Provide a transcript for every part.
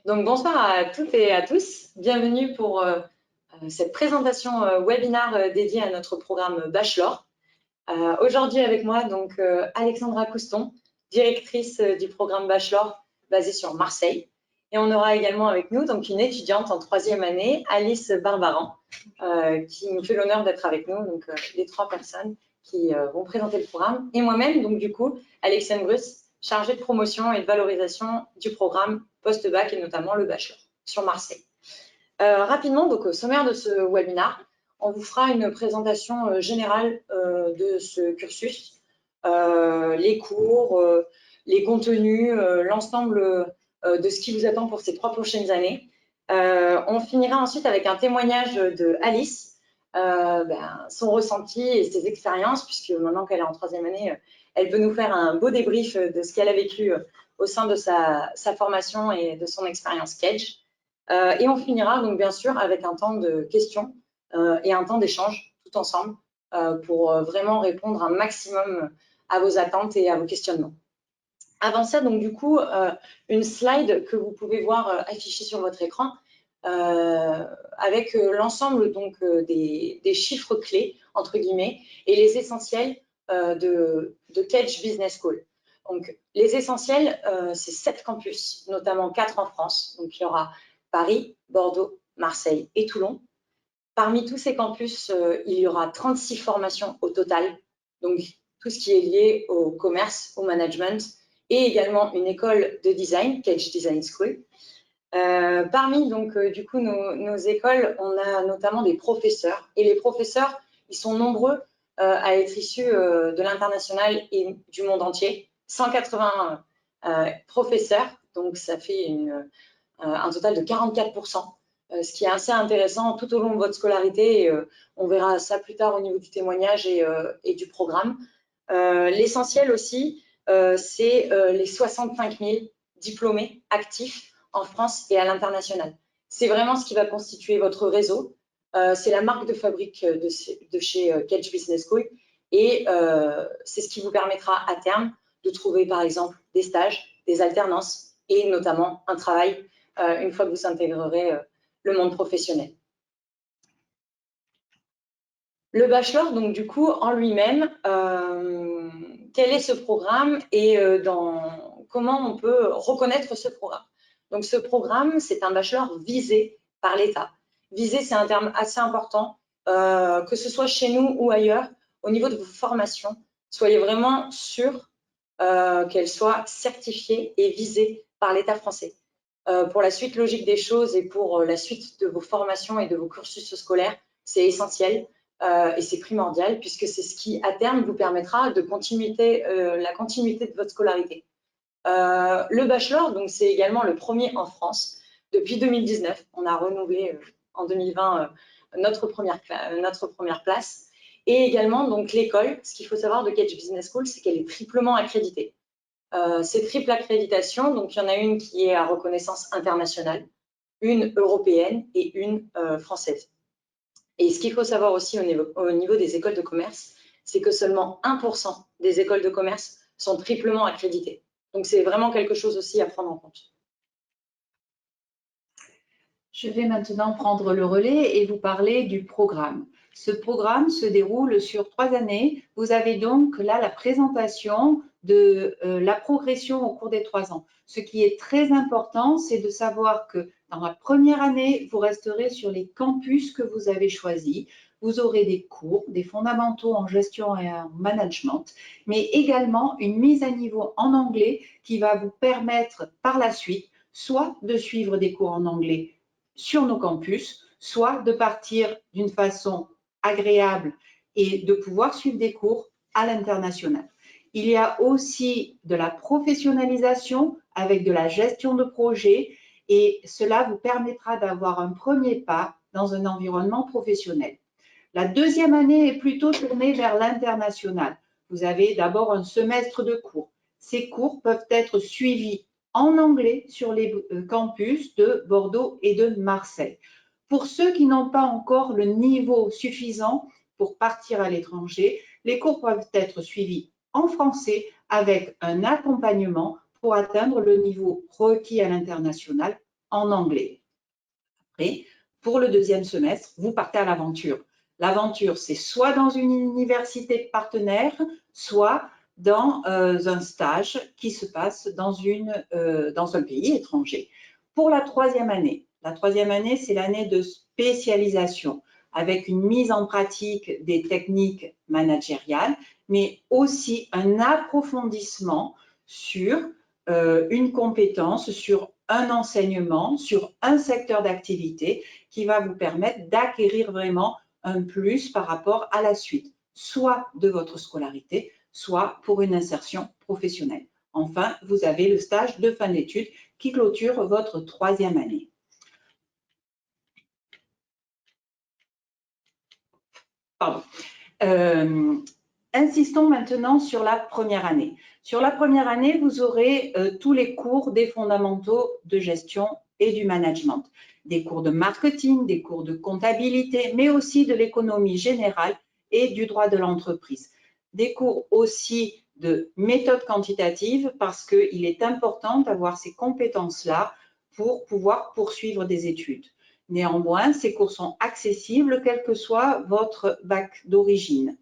Donc bonsoir à toutes et à tous. Bienvenue pour cette présentation webinaire dédiée à notre programme Bachelor. Aujourd'hui avec moi donc Alexandra Couston, directrice du programme Bachelor basé sur Marseille. Et on aura également avec nous donc une étudiante en 3e année, Alice Barbaran, qui nous fait l'honneur d'être avec nous. Donc les 3 personnes qui vont présenter le programme. Et moi-même, donc du coup, Alexandre Bruce, chargée de promotion et de valorisation du programme post-bac et notamment le Bachelor sur Marseille. Rapidement, donc au sommaire de ce webinaire, on vous fera une présentation générale de ce cursus, les cours, les contenus, l'ensemble de ce qui vous attend pour ces 3 prochaines années. On finira ensuite avec un témoignage de Alice, son ressenti et ses expériences, puisque maintenant qu'elle est en 3e année, elle peut nous faire un beau débrief de ce qu'elle a vécu au sein de sa formation et de son expérience Kedge. Et on finira donc bien sûr avec un temps de questions et un temps d'échange tout ensemble pour vraiment répondre un maximum à vos attentes et à vos questionnements. Avant ça, donc du coup, une slide que vous pouvez voir affichée sur votre écran avec l'ensemble donc des chiffres clés entre guillemets et les essentiels de Kedge Business School. Donc les essentiels, c'est 7 campus, notamment 4 en France. Donc il y aura Paris, Bordeaux, Marseille et Toulon. Parmi tous ces campus, il y aura 36 formations au total, donc tout ce qui est lié au commerce, au management, et également une école de design, Kedge Design School. Parmi donc du coup nos écoles, on a notamment des professeurs, et les professeurs, ils sont nombreux à être issus de l'international et du monde entier. 180 professeurs, donc ça fait un total de 44%, ce qui est assez intéressant tout au long de votre scolarité. Et, on verra ça plus tard au niveau du témoignage et du programme. L'essentiel aussi, c'est les 65 000 diplômés actifs en France et à l'international. C'est vraiment ce qui va constituer votre réseau. C'est la marque de fabrique de chez Kedge Business School et c'est ce qui vous permettra à terme de trouver par exemple des stages, des alternances et notamment un travail une fois que vous intégrerez le monde professionnel. Le bachelor, donc du coup, en lui-même, quel est ce programme et comment on peut reconnaître ce programme? Donc ce programme, c'est un bachelor visé par l'État. Visé, c'est un terme assez important, que ce soit chez nous ou ailleurs, au niveau de vos formations, soyez vraiment sûrs qu'elles soient certifiées et visées par l'État français. Pour la suite logique des choses et pour la suite de vos formations et de vos cursus scolaires, c'est essentiel et c'est primordial puisque c'est ce qui, à terme, vous permettra de la continuité de votre scolarité. Le bachelor, donc c'est également le premier en France. Depuis 2019, on a renouvelé en 2020 notre première place. Et également, donc l'école, ce qu'il faut savoir de Kedge Business School, c'est qu'elle est triplement accréditée. C'est triple accréditation, donc il y en a une qui est à reconnaissance internationale, une européenne et une française. Et ce qu'il faut savoir aussi au niveau des écoles de commerce, c'est que seulement 1% des écoles de commerce sont triplement accréditées. Donc c'est vraiment quelque chose aussi à prendre en compte. Je vais maintenant prendre le relais et vous parler du programme. Ce programme se déroule sur 3 années. Vous avez donc là la présentation de la progression au cours des 3 ans. Ce qui est très important, c'est de savoir que dans la première année, vous resterez sur les campus que vous avez choisis. Vous aurez des cours, des fondamentaux en gestion et en management, mais également une mise à niveau en anglais qui va vous permettre par la suite soit de suivre des cours en anglais sur nos campus, soit de partir d'une façon agréable et de pouvoir suivre des cours à l'international. Il y a aussi de la professionnalisation avec de la gestion de projet et cela vous permettra d'avoir un premier pas dans un environnement professionnel. La deuxième année est plutôt tournée vers l'international. Vous avez d'abord un semestre de cours. Ces cours peuvent être suivis en anglais sur les campus de Bordeaux et de Marseille. Pour ceux qui n'ont pas encore le niveau suffisant pour partir à l'étranger, les cours peuvent être suivis en français avec un accompagnement pour atteindre le niveau requis à l'international en anglais. Après, pour le deuxième semestre, vous partez à l'aventure. L'aventure, c'est soit dans une université partenaire, soit dans un stage qui se passe dans un pays étranger. Pour la troisième année, c'est l'année de spécialisation avec une mise en pratique des techniques managériales, mais aussi un approfondissement sur une compétence, sur un enseignement, sur un secteur d'activité qui va vous permettre d'acquérir vraiment un plus par rapport à la suite, soit de votre scolarité, soit pour une insertion professionnelle. Enfin, vous avez le stage de fin d'études qui clôture votre troisième année. Insistons maintenant sur la première année. Sur la première année, vous aurez tous les cours des fondamentaux de gestion et du management, des cours de marketing, des cours de comptabilité, mais aussi de l'économie générale et du droit de l'entreprise. Des cours aussi de méthode quantitative parce qu'il est important d'avoir ces compétences-là pour pouvoir poursuivre des études. Néanmoins, ces cours sont accessibles quel que soit votre bac d'origine.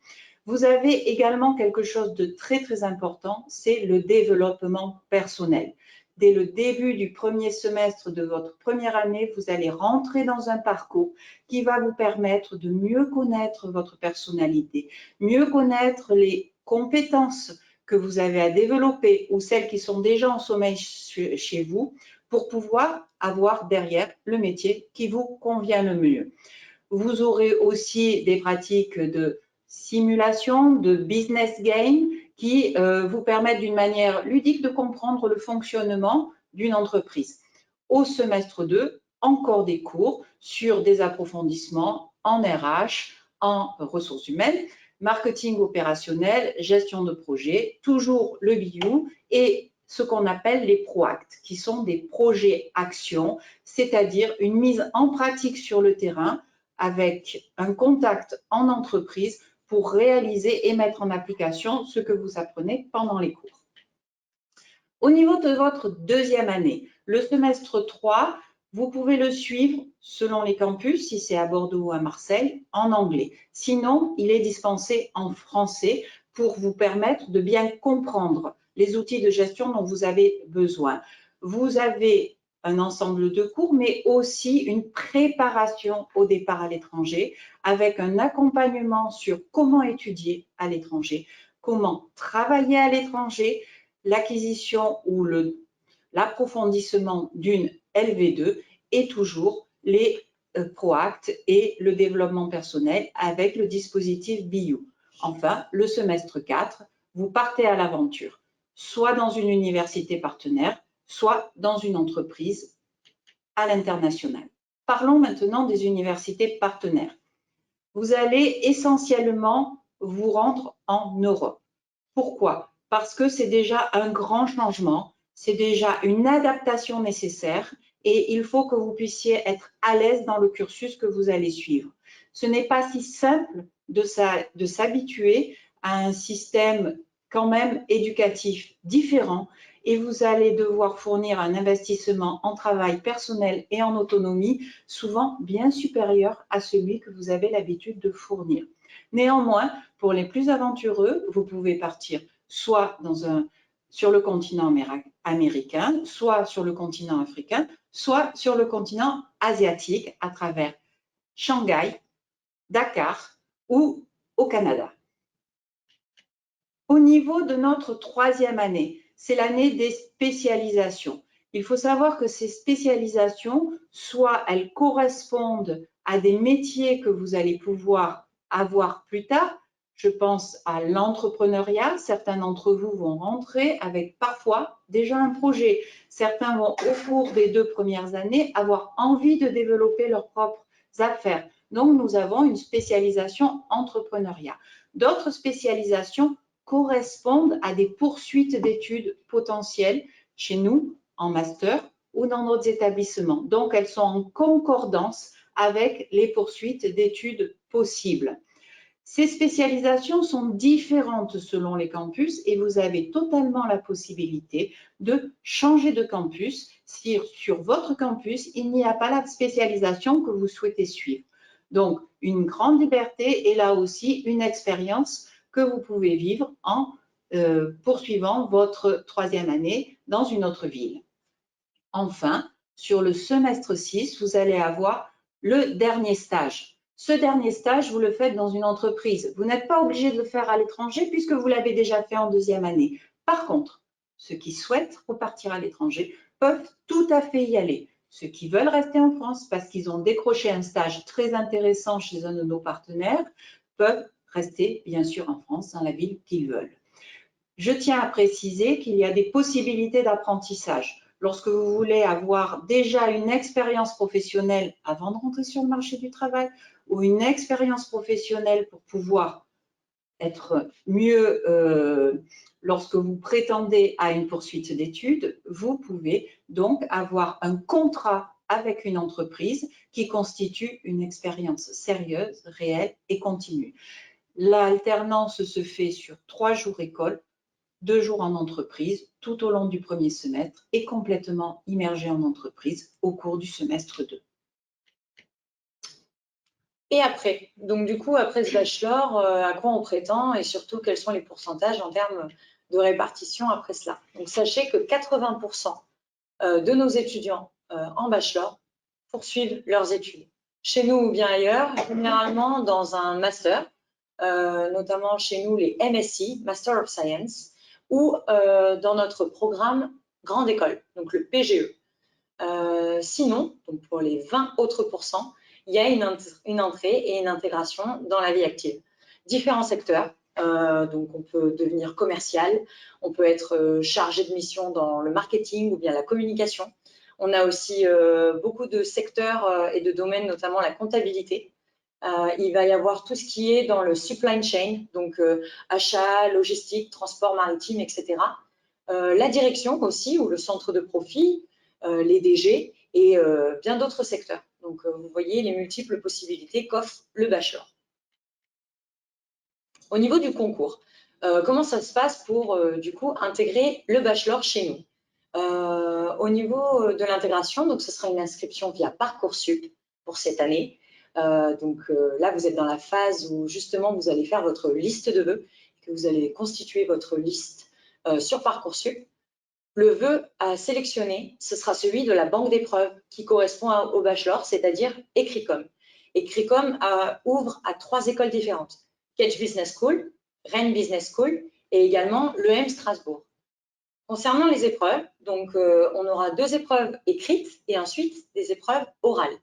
Vous avez également quelque chose de très, très important, c'est le développement personnel. Dès le début du premier semestre de votre première année, vous allez rentrer dans un parcours qui va vous permettre de mieux connaître votre personnalité, mieux connaître les compétences que vous avez à développer ou celles qui sont déjà en sommeil chez vous pour pouvoir avoir derrière le métier qui vous convient le mieux. Vous aurez aussi des pratiques de simulation, de business game qui vous permettent d'une manière ludique de comprendre le fonctionnement d'une entreprise. Au semestre 2, encore des cours sur des approfondissements en RH, en ressources humaines, marketing opérationnel, gestion de projet, toujours le BU et ce qu'on appelle les ProAct, qui sont des projets actions, c'est-à-dire une mise en pratique sur le terrain avec un contact en entreprise pour réaliser et mettre en application ce que vous apprenez pendant les cours. Au niveau de votre deuxième année, le semestre 3, vous pouvez le suivre selon les campus, si c'est à Bordeaux ou à Marseille, en anglais. Sinon, il est dispensé en français pour vous permettre de bien comprendre les outils de gestion dont vous avez besoin. Vous avez un ensemble de cours, mais aussi une préparation au départ à l'étranger avec un accompagnement sur comment étudier à l'étranger, comment travailler à l'étranger, l'acquisition ou l'approfondissement d'une LV2 et toujours les ProAct et le développement personnel avec le dispositif BU. Enfin, le semestre 4, vous partez à l'aventure, soit dans une université partenaire, soit dans une entreprise à l'international. Parlons maintenant des universités partenaires. Vous allez essentiellement vous rendre en Europe. Pourquoi? Parce que c'est déjà un grand changement, c'est déjà une adaptation nécessaire et il faut que vous puissiez être à l'aise dans le cursus que vous allez suivre. Ce n'est pas si simple de s'habituer à un système quand même éducatif différent et vous allez devoir fournir un investissement en travail personnel et en autonomie souvent bien supérieur à celui que vous avez l'habitude de fournir. Néanmoins, pour les plus aventureux, vous pouvez partir soit sur le continent américain, soit sur le continent africain, soit sur le continent asiatique à travers Shanghai, Dakar ou au Canada. Au niveau de notre troisième année, c'est l'année des spécialisations. Il faut savoir que ces spécialisations, soit elles correspondent à des métiers que vous allez pouvoir avoir plus tard. Je pense à l'entrepreneuriat. Certains d'entre vous vont rentrer avec parfois déjà un projet. Certains vont, au cours des 2 premières années, avoir envie de développer leurs propres affaires. Donc, nous avons une spécialisation entrepreneuriat. D'autres spécialisations correspondent à des poursuites d'études potentielles chez nous, en master ou dans d'autres établissements. Donc, elles sont en concordance avec les poursuites d'études possibles. Ces spécialisations sont différentes selon les campus et vous avez totalement la possibilité de changer de campus si sur votre campus, il n'y a pas la spécialisation que vous souhaitez suivre. Donc, une grande liberté et là aussi une expérience que vous pouvez vivre en poursuivant votre 3e année dans une autre ville. Enfin, sur le semestre 6, vous allez avoir le dernier stage. Ce dernier stage, vous le faites dans une entreprise. Vous n'êtes pas obligé de le faire à l'étranger puisque vous l'avez déjà fait en 2e année. Par contre, ceux qui souhaitent repartir à l'étranger peuvent tout à fait y aller. Ceux qui veulent rester en France parce qu'ils ont décroché un stage très intéressant chez un de nos partenaires peuvent rester bien sûr en France, dans la ville qu'ils veulent. Je tiens à préciser qu'il y a des possibilités d'apprentissage. Lorsque vous voulez avoir déjà une expérience professionnelle avant de rentrer sur le marché du travail ou une expérience professionnelle pour pouvoir être mieux lorsque vous prétendez à une poursuite d'études, vous pouvez donc avoir un contrat avec une entreprise qui constitue une expérience sérieuse, réelle et continue. L'alternance se fait sur 3 jours école, 2 jours en entreprise tout au long du 1er semestre et complètement immergé en entreprise au cours du semestre 2. Et après, donc du coup, après ce bachelor, à quoi on prétend et surtout quels sont les pourcentages en termes de répartition après cela. Donc sachez que 80% de nos étudiants en bachelor poursuivent leurs études. Chez nous ou bien ailleurs, généralement dans un master, notamment chez nous les MSc, Master of Science, ou dans notre programme Grande École, donc le PGE. Sinon, donc pour les 20 autres pourcents, il y a une entrée et une intégration dans la vie active. Différents secteurs, donc on peut devenir commercial, on peut être chargé de mission dans le marketing ou bien la communication. On a aussi beaucoup de secteurs et de domaines, notamment la comptabilité. Il va y avoir tout ce qui est dans le supply chain, donc achat, logistique, transport maritime, etc. La direction aussi, ou le centre de profit, les DG et bien d'autres secteurs. Donc, vous voyez les multiples possibilités qu'offre le bachelor. Au niveau du concours, comment ça se passe pour, du coup, intégrer le bachelor chez nous? Au niveau de l'intégration, donc ce sera une inscription via Parcoursup pour cette année. Donc là, vous êtes dans la phase où justement vous allez faire votre liste de vœux, que vous allez constituer votre liste sur Parcoursup. Le vœu à sélectionner, ce sera celui de la banque d'épreuves qui correspond au bachelor, c'est-à-dire Ecricom. Ecricom ouvre à 3 écoles différentes, Kedge Business School, Rennes Business School et également l'EM Strasbourg. Concernant les épreuves, donc on aura 2 épreuves écrites et ensuite des épreuves orales.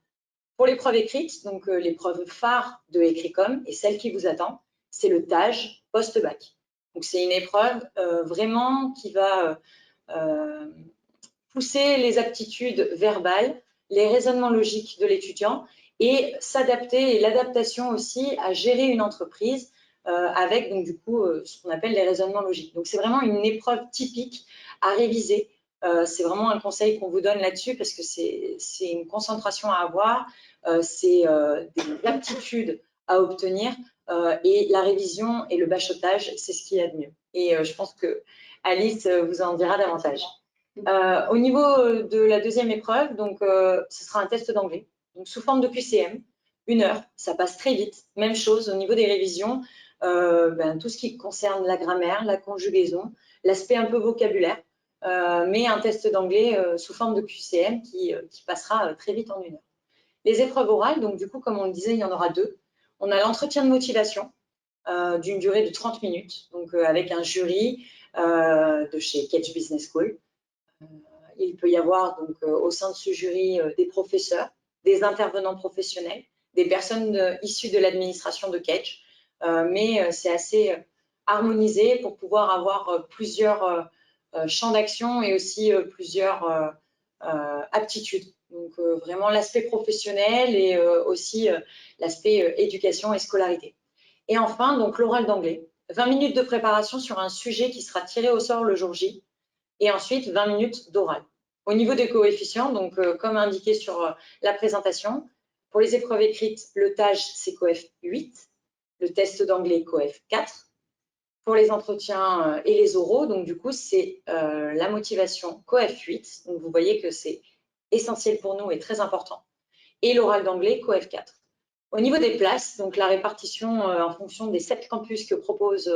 Pour l'épreuve écrite, donc l'épreuve phare de Ecricom et celle qui vous attend, c'est le TAGE post-bac. Donc c'est une épreuve vraiment qui va pousser les aptitudes verbales, les raisonnements logiques de l'étudiant et s'adapter et l'adaptation aussi à gérer une entreprise avec donc du coup ce qu'on appelle les raisonnements logiques. Donc c'est vraiment une épreuve typique à réviser. C'est vraiment un conseil qu'on vous donne là-dessus parce que c'est une concentration à avoir, c'est des aptitudes à obtenir et la révision et le bachotage, c'est ce qu'il y a de mieux. Et je pense que Alice vous en dira davantage. Au niveau de la 2e épreuve, donc ce sera un test d'anglais, donc sous forme de QCM, 1 heure, ça passe très vite. Même chose au niveau des révisions, tout ce qui concerne la grammaire, la conjugaison, l'aspect un peu vocabulaire, mais un test d'anglais sous forme de QCM qui passera très vite en 1 heure. Les épreuves orales, donc du coup, comme on le disait, il y en aura 2. On a l'entretien de motivation d'une durée de 30 minutes, donc avec un jury de chez Kedge Business School. Il peut y avoir donc au sein de ce jury des professeurs, des intervenants professionnels, des personnes issues de l'administration de Kedge, mais c'est assez harmonisé pour pouvoir avoir plusieurs champs d'action et aussi plusieurs aptitudes. Donc vraiment l'aspect professionnel et aussi l'aspect éducation et scolarité. Et enfin, donc l'oral d'anglais, 20 minutes de préparation sur un sujet qui sera tiré au sort le jour J, et ensuite 20 minutes d'oral. Au niveau des coefficients, donc comme indiqué sur la présentation, pour les épreuves écrites, le TAGE, c'est coef 8, le test d'anglais COEF 4. Pour les entretiens et les oraux, donc du coup, c'est la motivation COEF 8. Donc vous voyez que c'est essentiel pour nous et très important. Et l'oral d'anglais COEF 4. Au niveau des places, donc la répartition en fonction des 7 campus que propose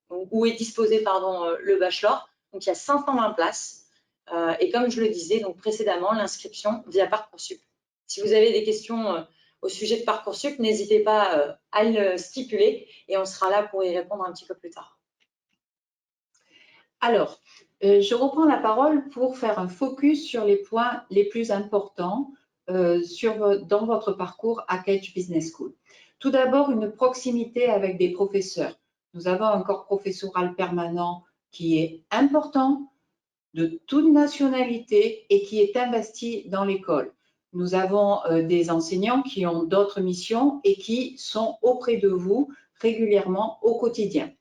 où est disposé le bachelor. Donc il y a 520 places. Et comme je le disais donc précédemment, l'inscription via Parcoursup. Si vous avez des questions au sujet de Parcoursup, n'hésitez pas à le stipuler et on sera là pour y répondre un petit peu plus tard. Alors, je reprends la parole pour faire un focus sur les points les plus importants dans votre parcours à Kedge Business School. Tout d'abord, une proximité avec des professeurs. Nous avons un corps professoral permanent qui est important, de toute nationalité et qui est investi dans l'école. Nous avons des enseignants qui ont d'autres missions et qui sont auprès de vous régulièrement au quotidien.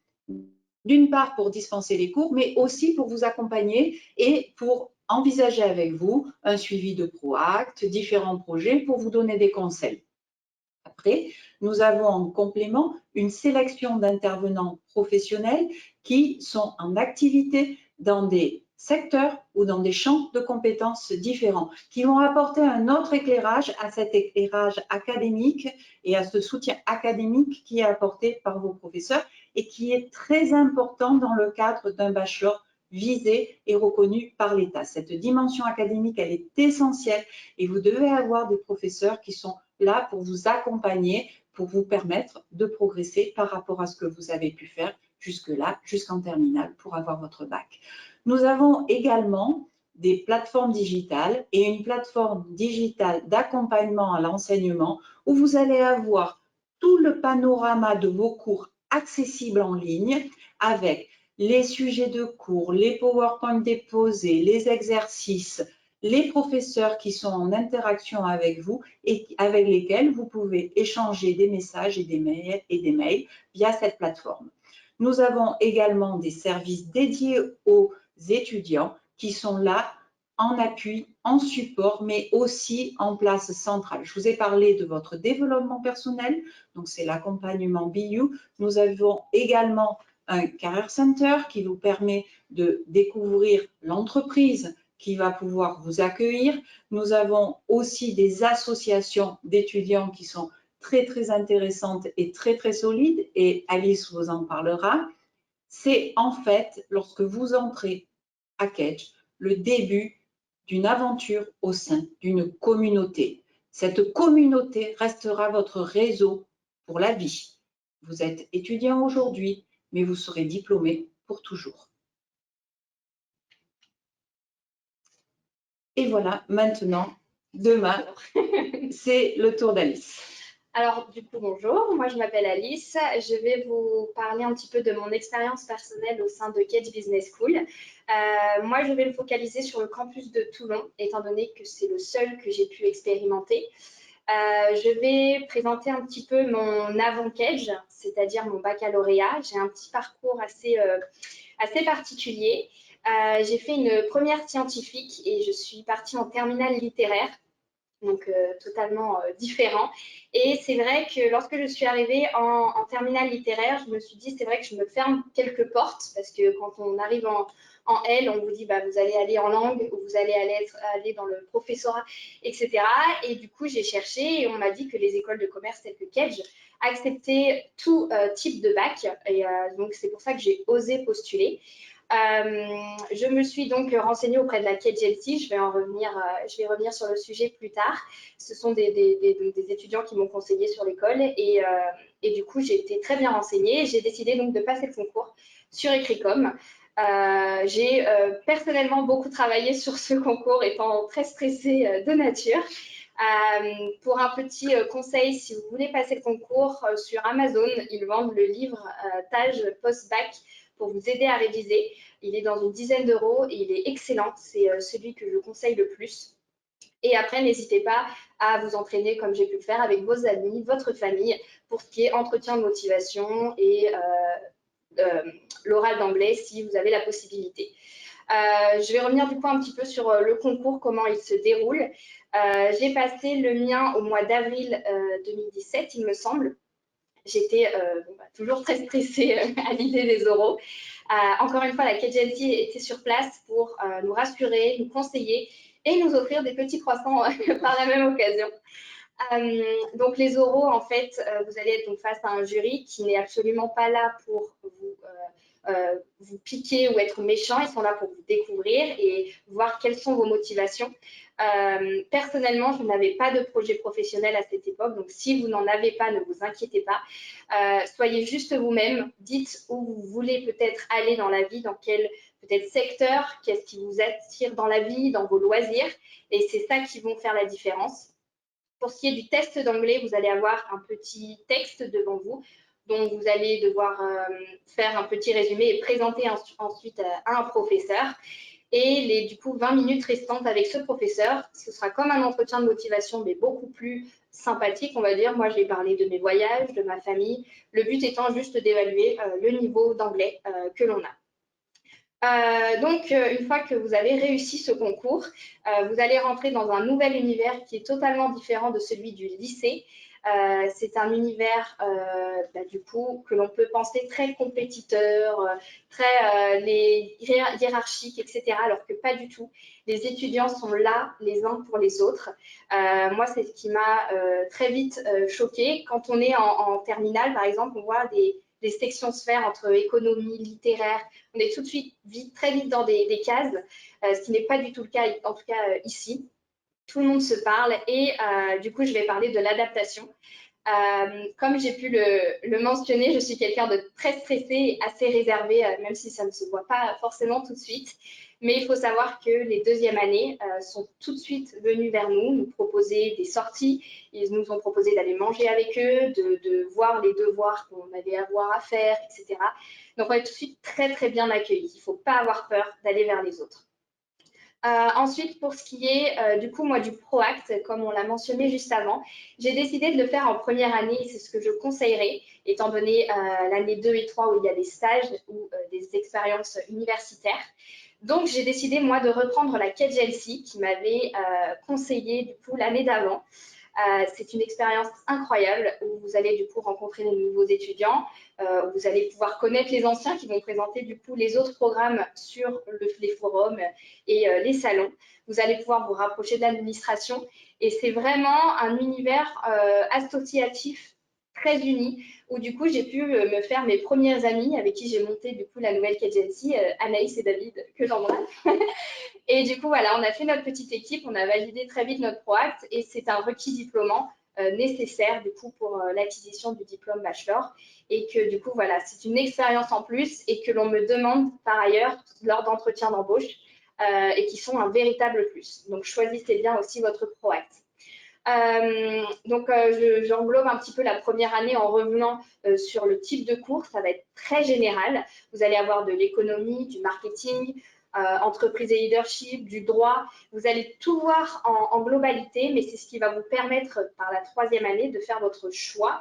D'une part pour dispenser les cours, mais aussi pour vous accompagner et pour envisager avec vous un suivi de ProAct, différents projets pour vous donner des conseils. Après, nous avons en complément une sélection d'intervenants professionnels qui sont en activité dans des secteurs ou dans des champs de compétences différents, qui vont apporter un autre éclairage à cet éclairage académique et à ce soutien académique qui est apporté par vos professeurs et qui est très important dans le cadre d'un bachelor visé et reconnu par l'État. Cette dimension académique, elle est essentielle et vous devez avoir des professeurs qui sont là pour vous accompagner, pour vous permettre de progresser par rapport à ce que vous avez pu faire jusque-là, jusqu'en terminale, pour avoir votre bac. Nous avons également des plateformes digitales et une plateforme digitale d'accompagnement à l'enseignement où vous allez avoir tout le panorama de vos cours accessibles en ligne avec les sujets de cours, les PowerPoint déposés, les exercices, les professeurs qui sont en interaction avec vous et avec lesquels vous pouvez échanger des messages et des mails via cette plateforme. Nous avons également des services dédiés aux étudiants qui sont là en appui, en support, mais aussi en place centrale. Je vous ai parlé de votre développement personnel, donc c'est l'accompagnement BU. Nous avons également un Career Center qui vous permet de découvrir l'entreprise qui va pouvoir vous accueillir. Nous avons aussi des associations d'étudiants qui sont très, très intéressantes et très, très solides, et Alice vous en parlera. C'est en fait, lorsque vous entrez à Kedge, le début d'une aventure au sein d'une communauté. Cette communauté restera votre réseau pour la vie. Vous êtes étudiant aujourd'hui, mais vous serez diplômé pour toujours. Et voilà, maintenant, demain, c'est le tour d'Alice. Alors, du coup, bonjour, moi je m'appelle Alice. Je vais vous parler un petit peu de mon expérience personnelle au sein de Kedge Business School. Moi, je vais me focaliser sur le campus de Toulon, étant donné que c'est le seul que j'ai pu expérimenter. Je vais présenter un petit peu mon avant-Kedge, c'est-à-dire mon baccalauréat. J'ai un petit parcours assez particulier. J'ai fait une première scientifique et je suis partie en terminale littéraire. Donc totalement différent. Et c'est vrai que lorsque je suis arrivée en terminale littéraire, je me suis dit, c'est vrai que je me ferme quelques portes, parce que quand on arrive en L, on vous dit, bah, vous allez aller en langue, ou vous allez aller dans le professorat, etc. Et du coup, j'ai cherché et on m'a dit que les écoles de commerce telles que Kedge acceptaient tout type de bac. Et donc, c'est pour ça que j'ai osé postuler. Je me suis donc renseignée auprès de la KEDGE-LT, je vais revenir sur le sujet plus tard. Ce sont des étudiants qui m'ont conseillé sur l'école et du coup j'ai été très bien renseignée. J'ai décidé donc de passer le concours sur Ecricom. J'ai personnellement beaucoup travaillé sur ce concours, étant très stressée de nature. Pour un petit conseil, si vous voulez passer le concours, sur Amazon, ils vendent le livre TAGE Post-Bac pour vous aider à réviser. Il est dans une dizaine d'euros et il est excellent. C'est celui que je conseille le plus. Et après, n'hésitez pas à vous entraîner comme j'ai pu le faire avec vos amis, votre famille, pour ce qui est entretien de motivation et l'oral d'anglais si vous avez la possibilité. Je vais revenir du coup un petit peu sur le concours, comment il se déroule. J'ai passé le mien au mois d'avril 2017, il me semble. J'étais toujours très stressée à l'idée des oraux. Encore une fois, la KGLT était sur place pour nous rassurer, nous conseiller et nous offrir des petits croissants par la même occasion. Donc les oraux, en fait, vous allez être donc face à un jury qui n'est absolument pas là pour vous piquer ou être méchant. Ils sont là pour vous découvrir et voir quelles sont vos motivations. Personnellement, je n'avais pas de projet professionnel à cette époque, donc si vous n'en avez pas, ne vous inquiétez pas. Soyez juste vous-même, dites où vous voulez peut-être aller dans la vie, dans quel peut-être secteur, qu'est-ce qui vous attire dans la vie, dans vos loisirs, et c'est ça qui vont faire la différence. Pour ce qui est du test d'anglais, vous allez avoir un petit texte devant vous dont vous allez devoir faire un petit résumé et présenter ensuite à un professeur. Et les du coup 20 minutes restantes avec ce professeur, ce sera comme un entretien de motivation, mais beaucoup plus sympathique, on va dire. Moi, je vais parler de mes voyages, de ma famille, le but étant juste d'évaluer le niveau d'anglais que l'on a. Donc, une fois que vous avez réussi ce concours, vous allez rentrer dans un nouvel univers qui est totalement différent de celui du lycée. C'est un univers, du coup, que l'on peut penser très compétiteur, très hiérarchique, etc., alors que pas du tout. Les étudiants sont là les uns pour les autres. Moi, c'est ce qui m'a très vite choquée. Quand on est en terminale, par exemple, on voit des sections se faire entre économie, littéraire. On est tout de suite très vite dans des cases, ce qui n'est pas du tout le cas, en tout cas ici. Tout le monde se parle et du coup, je vais parler de l'adaptation. Comme j'ai pu le mentionner, je suis quelqu'un de très stressé et assez réservé, même si ça ne se voit pas forcément tout de suite. Mais il faut savoir que les deuxièmes années sont tout de suite venus vers nous proposer des sorties. Ils nous ont proposé d'aller manger avec eux, de voir les devoirs qu'on allait avoir à faire, etc. Donc, on est tout de suite très, très bien accueillis. Il ne faut pas avoir peur d'aller vers les autres. Ensuite, pour ce qui est du coup, moi, du ProAct, comme on l'a mentionné juste avant, j'ai décidé de le faire en première année. C'est ce que je conseillerais, étant donné l'année 2 et 3 où il y a des stages ou des expériences universitaires. Donc, j'ai décidé, moi, de reprendre la KGLC qui m'avait conseillé, du coup, l'année d'avant. C'est une expérience incroyable où vous allez, du coup, rencontrer de nouveaux étudiants. Vous allez pouvoir connaître les anciens qui vont présenter, du coup, les autres programmes sur les forums et les salons. Vous allez pouvoir vous rapprocher de l'administration. Et c'est vraiment un univers associatif très uni, où du coup, j'ai pu me faire mes premières amies avec qui j'ai monté du coup la nouvelle KGLC, Anaïs et David, que j'embrasse. Et du coup, voilà, on a fait notre petite équipe, on a validé très vite notre ProAct et c'est un requis diplômant nécessaire du coup pour l'acquisition du diplôme bachelor. Et que du coup, voilà, c'est une expérience en plus et que l'on me demande par ailleurs lors d'entretiens d'embauche et qui sont un véritable plus. Donc, choisissez bien aussi votre ProAct. Donc, j'englobe un petit peu la première année en revenant sur le type de cours. Ça va être très général. Vous allez avoir de l'économie, du marketing, entreprise et leadership, du droit. Vous allez tout voir en globalité, mais c'est ce qui va vous permettre par la troisième année de faire votre choix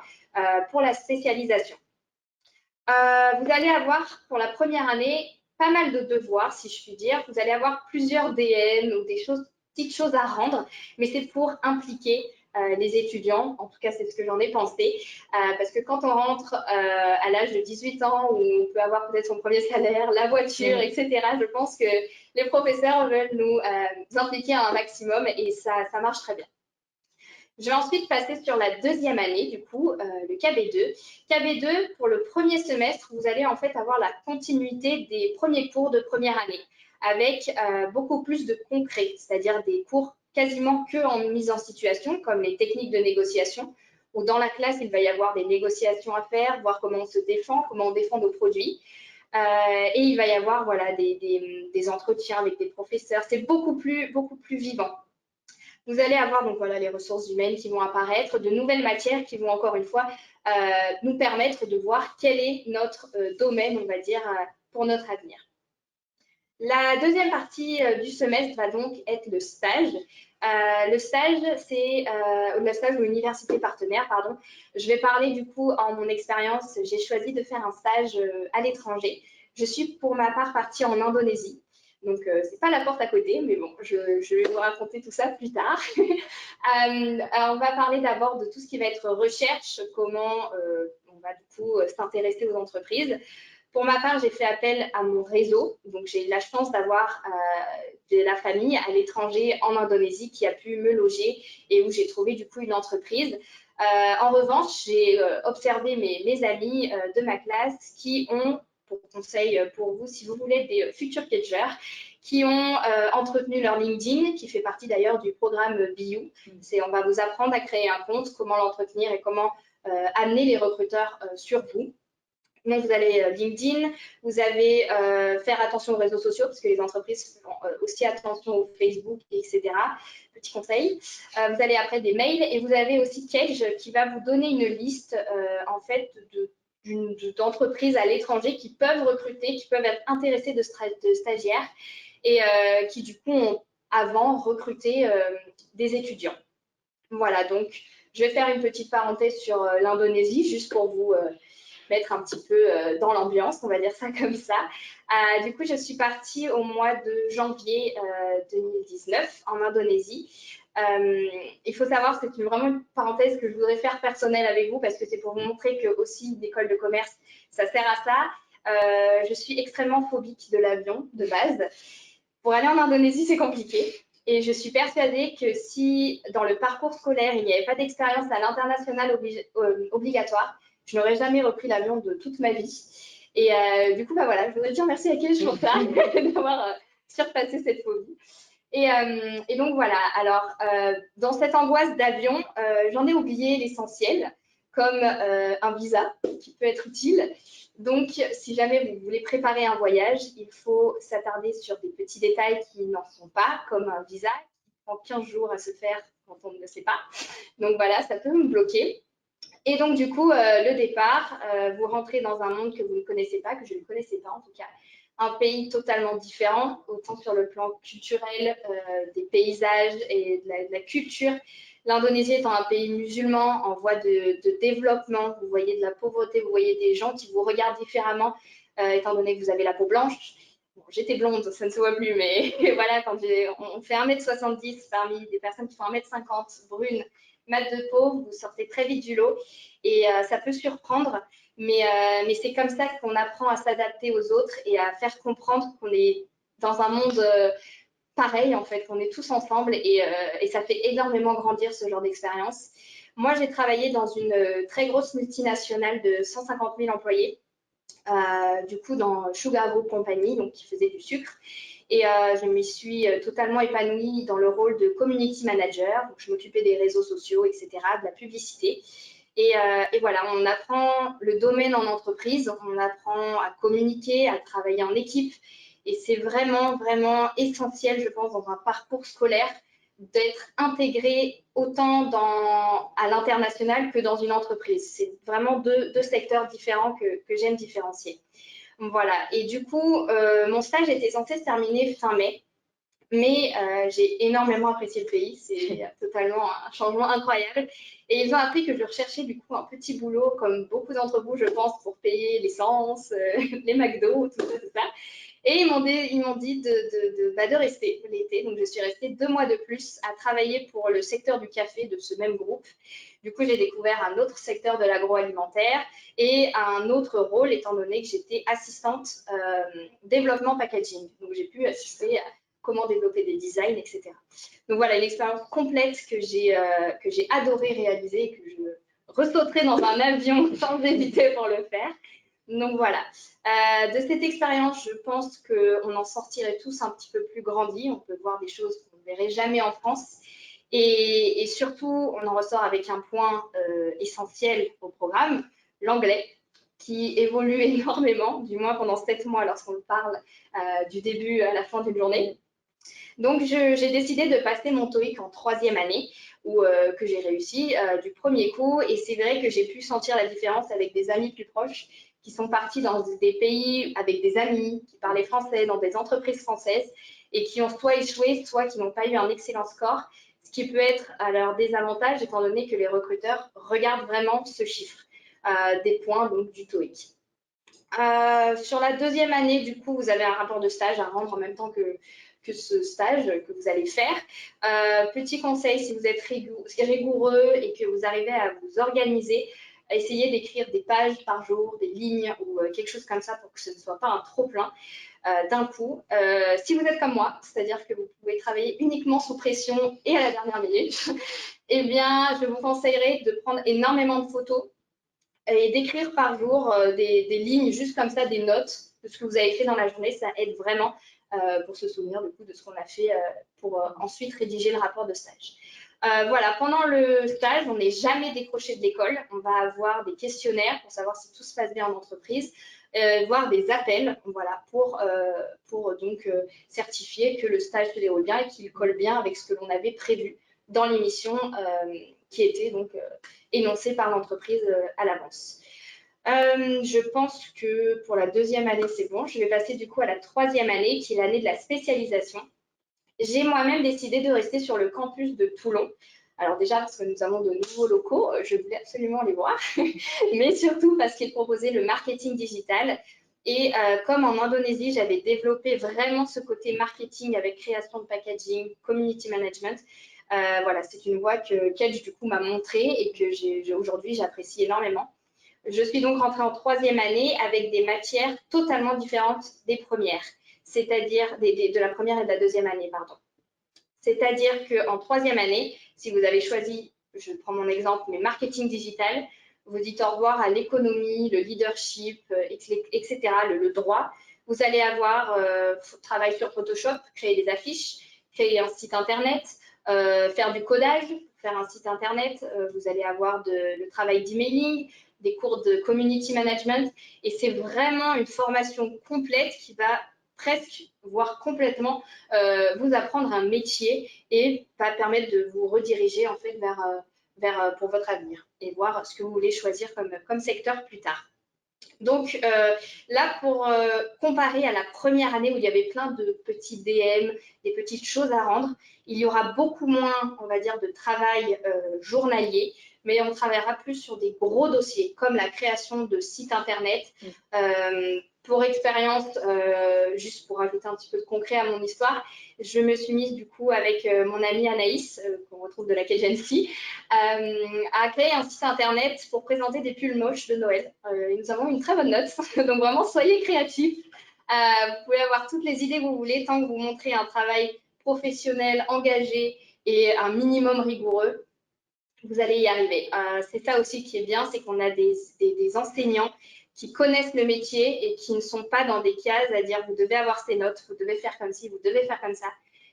pour la spécialisation. Vous allez avoir pour la première année pas mal de devoirs, si je puis dire. Vous allez avoir plusieurs DN ou des petites choses à rendre, mais c'est pour impliquer les étudiants. En tout cas, c'est ce que j'en ai pensé. Parce que quand on rentre à l'âge de 18 ans, où on peut avoir peut-être son premier salaire, la voiture, etc., je pense que les professeurs veulent nous impliquer un maximum et ça marche très bien. Je vais ensuite passer sur la deuxième année, du coup, le KB2. KB2, pour le premier semestre, vous allez en fait avoir la continuité des premiers cours de première année, avec beaucoup plus de concret, c'est-à-dire des cours quasiment que en mise en situation, comme les techniques de négociation, où dans la classe, il va y avoir des négociations à faire, voir comment on se défend, comment on défend nos produits. Et il va y avoir voilà, des entretiens avec des professeurs. C'est beaucoup plus vivant. Vous allez avoir donc voilà les ressources humaines qui vont apparaître, de nouvelles matières qui vont encore une fois nous permettre de voir quel est notre domaine, on va dire, pour notre avenir. La deuxième partie du semestre va donc être le stage. Le stage, c'est le stage ou université partenaire, pardon. Je vais parler du coup en mon expérience. J'ai choisi de faire un stage à l'étranger. Je suis pour ma part partie en Indonésie. Donc, c'est pas la porte à côté, mais bon, je vais vous raconter tout ça plus tard. On va parler d'abord de tout ce qui va être recherche, comment on va du coup s'intéresser aux entreprises. Pour ma part, j'ai fait appel à mon réseau. Donc, j'ai eu la chance d'avoir de la famille à l'étranger en Indonésie qui a pu me loger et où j'ai trouvé du coup une entreprise. En revanche, j'ai observé mes amis de ma classe qui ont, pour conseil pour vous, si vous voulez, des futurs catchers, qui ont entretenu leur LinkedIn, qui fait partie d'ailleurs du programme BU. On va vous apprendre à créer un compte, comment l'entretenir et comment amener les recruteurs sur vous. Donc, vous allez LinkedIn, vous avez faire attention aux réseaux sociaux parce que les entreprises font aussi attention au Facebook, etc. Petit conseil. Vous allez après des mails et vous avez aussi Cage qui va vous donner une liste en fait d'entreprises à l'étranger qui peuvent recruter, qui peuvent être intéressées de stagiaires et qui du coup ont avant recruté des étudiants. Voilà, donc je vais faire une petite parenthèse sur l'Indonésie juste pour vous mettre un petit peu dans l'ambiance, on va dire ça comme ça. Du coup, je suis partie au mois de janvier 2019 en Indonésie. Il faut savoir, c'est vraiment une parenthèse que je voudrais faire personnelle avec vous parce que c'est pour vous montrer que aussi l'école de commerce, ça sert à ça. Je suis extrêmement phobique de l'avion de base. Pour aller en Indonésie, c'est compliqué. Et je suis persuadée que si dans le parcours scolaire, il n'y avait pas d'expérience à l'international obligatoire, je n'aurais jamais repris l'avion de toute ma vie. Et du coup, bah voilà, je voudrais dire merci à Cage pour ça, d'avoir surpassé cette phobie. Et donc voilà, alors dans cette angoisse d'avion, j'en ai oublié l'essentiel, comme un visa qui peut être utile. Donc, si jamais vous voulez préparer un voyage, il faut s'attarder sur des petits détails qui n'en sont pas, comme un visa qui prend 15 jours à se faire quand on ne le sait pas. Donc voilà, ça peut me bloquer. Et donc, du coup, le départ, vous rentrez dans un monde que vous ne connaissez pas, que je ne connaissais pas en tout cas, un pays totalement différent, autant sur le plan culturel, des paysages et de la culture. L'Indonésie étant un pays musulman en voie de développement, vous voyez de la pauvreté, vous voyez des gens qui vous regardent différemment, étant donné que vous avez la peau blanche. Bon, j'étais blonde, ça ne se voit plus, mais voilà, quand on fait 1m70 parmi des personnes qui font 1m50 brunes, mat de peau, vous sortez très vite du lot et ça peut surprendre, mais c'est comme ça qu'on apprend à s'adapter aux autres et à faire comprendre qu'on est dans un monde pareil, en fait, qu'on est tous ensemble et ça fait énormément grandir ce genre d'expérience. Moi, j'ai travaillé dans une très grosse multinationale de 150 000 employés, du coup dans Sugar Group Company, donc qui faisait du sucre. Et je me suis totalement épanouie dans le rôle de community manager. Donc, je m'occupais des réseaux sociaux, etc., de la publicité. Et voilà, on apprend le domaine en entreprise, on apprend à communiquer, à travailler en équipe. Et c'est vraiment, vraiment essentiel, je pense, dans un parcours scolaire d'être intégré autant à l'international que dans une entreprise. C'est vraiment deux secteurs différents que j'aime différencier. Voilà, et du coup, mon stage était censé se terminer fin mai, mais j'ai énormément apprécié le pays, c'est totalement un changement incroyable. Et ils ont appris que je recherchais du coup un petit boulot, comme beaucoup d'entre vous, je pense, pour payer l'essence, les McDo, tout ça. Et ils m'ont dit de rester l'été. Donc, je suis restée 2 mois de plus à travailler pour le secteur du café de ce même groupe. Du coup, j'ai découvert un autre secteur de l'agroalimentaire et un autre rôle, étant donné que j'étais assistante développement packaging. Donc, j'ai pu assister à comment développer des designs, etc. Donc, voilà, une expérience complète que j'ai adoré réaliser et que je ressauterai dans un avion sans hésiter pour le faire. Donc voilà, de cette expérience, je pense qu'on en sortirait tous un petit peu plus grandis. On peut voir des choses qu'on ne verrait jamais en France. Et surtout, on en ressort avec un point essentiel au programme, l'anglais, qui évolue énormément, du moins pendant 7 mois lorsqu'on parle du début à la fin d'une journée. Donc, j'ai décidé de passer mon TOEIC en 3e année, que j'ai réussi du premier coup. Et c'est vrai que j'ai pu sentir la différence avec des amis plus proches qui sont partis dans des pays avec des amis qui parlaient français, dans des entreprises françaises et qui ont soit échoué, soit qui n'ont pas eu un excellent score, ce qui peut être à leur désavantage étant donné que les recruteurs regardent vraiment ce chiffre des points donc, du TOEIC. Sur la deuxième année, du coup, vous avez un rapport de stage à rendre en même temps que ce stage que vous allez faire. Petit conseil, si vous êtes rigoureux et que vous arrivez à vous organiser, essayez d'écrire des pages par jour, des lignes ou quelque chose comme ça pour que ce ne soit pas un trop-plein d'un coup. Si vous êtes comme moi, c'est-à-dire que vous pouvez travailler uniquement sous pression et à la dernière minute, eh bien, je vous conseillerais de prendre énormément de photos et d'écrire par jour des lignes juste comme ça, des notes de ce que vous avez fait dans la journée. Ça aide vraiment pour se souvenir du coup de ce qu'on a fait pour ensuite rédiger le rapport de stage. Voilà, pendant le stage, on n'est jamais décroché de l'école. On va avoir des questionnaires pour savoir si tout se passe bien en entreprise, voire des appels, voilà, pour donc certifier que le stage se déroule bien et qu'il colle bien avec ce que l'on avait prévu dans l'émission qui était donc énoncée par l'entreprise à l'avance. Je pense que pour la deuxième année, c'est bon. Je vais passer du coup à la troisième année, qui est l'année de la spécialisation. J'ai moi-même décidé de rester sur le campus de Toulon. Alors déjà parce que nous avons de nouveaux locaux, je voulais absolument les voir, mais surtout parce qu'ils proposaient le marketing digital. Et comme en Indonésie, j'avais développé vraiment ce côté marketing avec création de packaging, community management. Voilà, c'est une voie que Kedge du coup m'a montrée et que aujourd'hui j'apprécie énormément. Je suis donc rentrée en troisième année avec des matières totalement différentes des premières, c'est-à-dire de la première et de la deuxième année, pardon. C'est-à-dire qu'en troisième année, si vous avez choisi, je prends mon exemple, mais marketing digital, vous dites au revoir à l'économie, le leadership, etc., le droit. Vous allez avoir travail sur Photoshop, créer des affiches, créer un site internet, faire du codage, faire un site internet. Vous allez avoir le travail d'emailing, des cours de community management. Et c'est vraiment une formation complète qui va presque, voire complètement, vous apprendre un métier et va permettre de vous rediriger en fait vers pour votre avenir et voir ce que vous voulez choisir comme secteur plus tard. Donc là, pour comparer à la première année où il y avait plein de petits DM, des petites choses à rendre, il y aura beaucoup moins, on va dire, de travail journalier, mais on travaillera plus sur des gros dossiers, comme la création de sites internet. Pour expérience, juste pour ajouter un petit peu de concret à mon histoire, je me suis mise du coup avec mon amie Anaïs, qu'on retrouve de la Kejency, à créer un site internet pour présenter des pulls moches de Noël. Et nous avons une très bonne note, donc vraiment soyez créatifs. Vous pouvez avoir toutes les idées que vous voulez tant que vous montrez un travail professionnel, engagé et un minimum rigoureux. Vous allez y arriver. C'est ça aussi qui est bien, c'est qu'on a des enseignants qui connaissent le métier et qui ne sont pas dans des cases à dire vous devez avoir ces notes, vous devez faire comme ci, vous devez faire comme ça.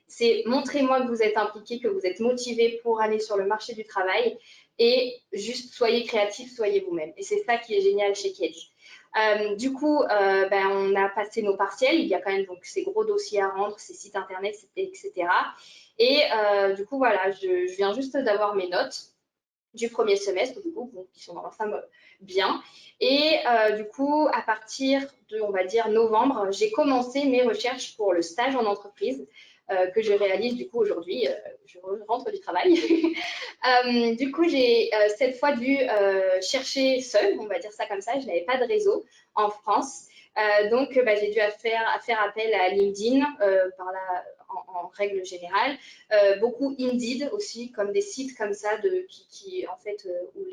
C'est montrez-moi que vous êtes impliqué, que vous êtes motivé pour aller sur le marché du travail et juste soyez créatif, soyez vous-même. Et c'est ça qui est génial chez Kedge. Du coup, on a passé nos partiels. Il y a quand même donc ces gros dossiers à rendre, ces sites internet, etc. Et du coup, voilà, je viens juste d'avoir mes notes du premier semestre, du coup, qui sont dans l'ensemble bien. Et du coup, à partir de, on va dire, novembre, j'ai commencé mes recherches pour le stage en entreprise que je réalise du coup aujourd'hui. Je rentre du travail. Du coup, j'ai cette fois dû chercher seule, on va dire ça comme ça. Je n'avais pas de réseau en France. Donc, j'ai dû faire appel à LinkedIn en règle générale. Beaucoup Indeed aussi, comme des sites comme ça en fait, où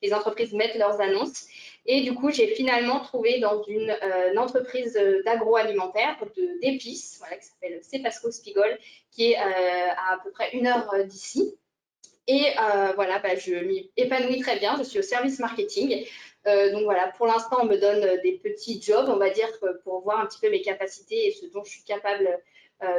les entreprises mettent leurs annonces. Et du coup, j'ai finalement trouvé dans une entreprise d'agroalimentaire, d'épices, voilà, qui s'appelle Cepasco Spigol, qui est à peu près 1 heure d'ici. Et voilà, je m'y épanouis très bien. Je suis au service marketing. Donc voilà, pour l'instant, on me donne des petits jobs, on va dire, pour voir un petit peu mes capacités et ce dont je suis capable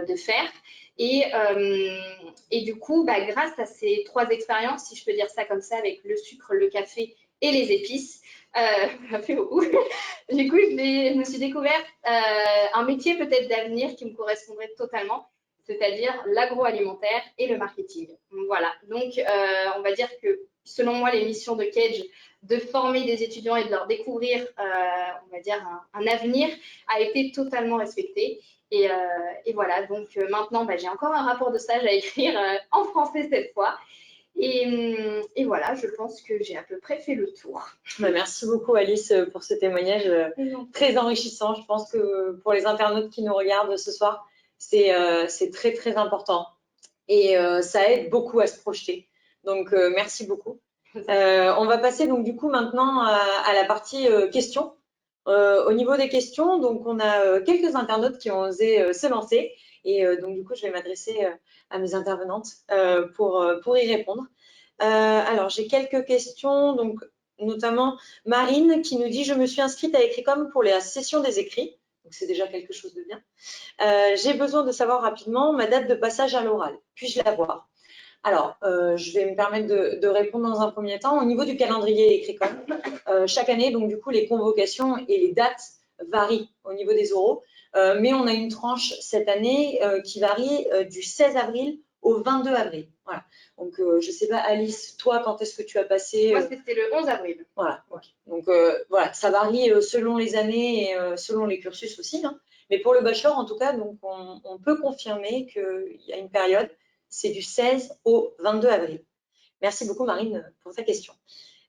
de faire. Et du coup, grâce à ces 3 expériences, si je peux dire ça comme ça, avec le sucre, le café et les épices, ça fait beaucoup. Du coup, je me suis découvert un métier peut-être d'avenir qui me correspondrait totalement, c'est-à-dire l'agroalimentaire et le marketing. Voilà, donc on va dire que selon moi, les missions de Kedge, de former des étudiants et de leur découvrir, on va dire, un avenir, a été totalement respectée. Et voilà, donc maintenant, j'ai encore un rapport de stage à écrire en français cette fois. Et voilà, je pense que j'ai à peu près fait le tour. Merci beaucoup Alice pour ce témoignage très enrichissant. Je pense que pour les internautes qui nous regardent ce soir, c'est très très important et ça aide beaucoup à se projeter. Donc merci beaucoup. On va passer donc du coup maintenant à la partie questions. Au niveau des questions, donc on a quelques internautes qui ont osé se lancer et donc du coup je vais m'adresser à mes intervenantes pour y répondre. Alors j'ai quelques questions, donc notamment Marine qui nous dit: je me suis inscrite à Écricom pour la session des écrits, donc c'est déjà quelque chose de bien. J'ai besoin de savoir rapidement ma date de passage à l'oral. Puis-je l'avoir? Alors, je vais me permettre de répondre dans un premier temps. Au niveau du calendrier Écricom, chaque année, donc du coup, les convocations et les dates varient au niveau des oraux, mais on a une tranche cette année qui varie du 16 avril au 22 avril. Voilà. Donc, je ne sais pas, Alice, toi, quand est-ce que tu as passé Moi, c'était le 11 avril. Voilà. Okay. Donc, voilà, ça varie selon les années et selon les cursus aussi. Hein. Mais pour le bachelor, en tout cas, donc, on peut confirmer qu'il y a une période, c'est du 16 au 22 avril. Merci beaucoup, Marine, pour ta question.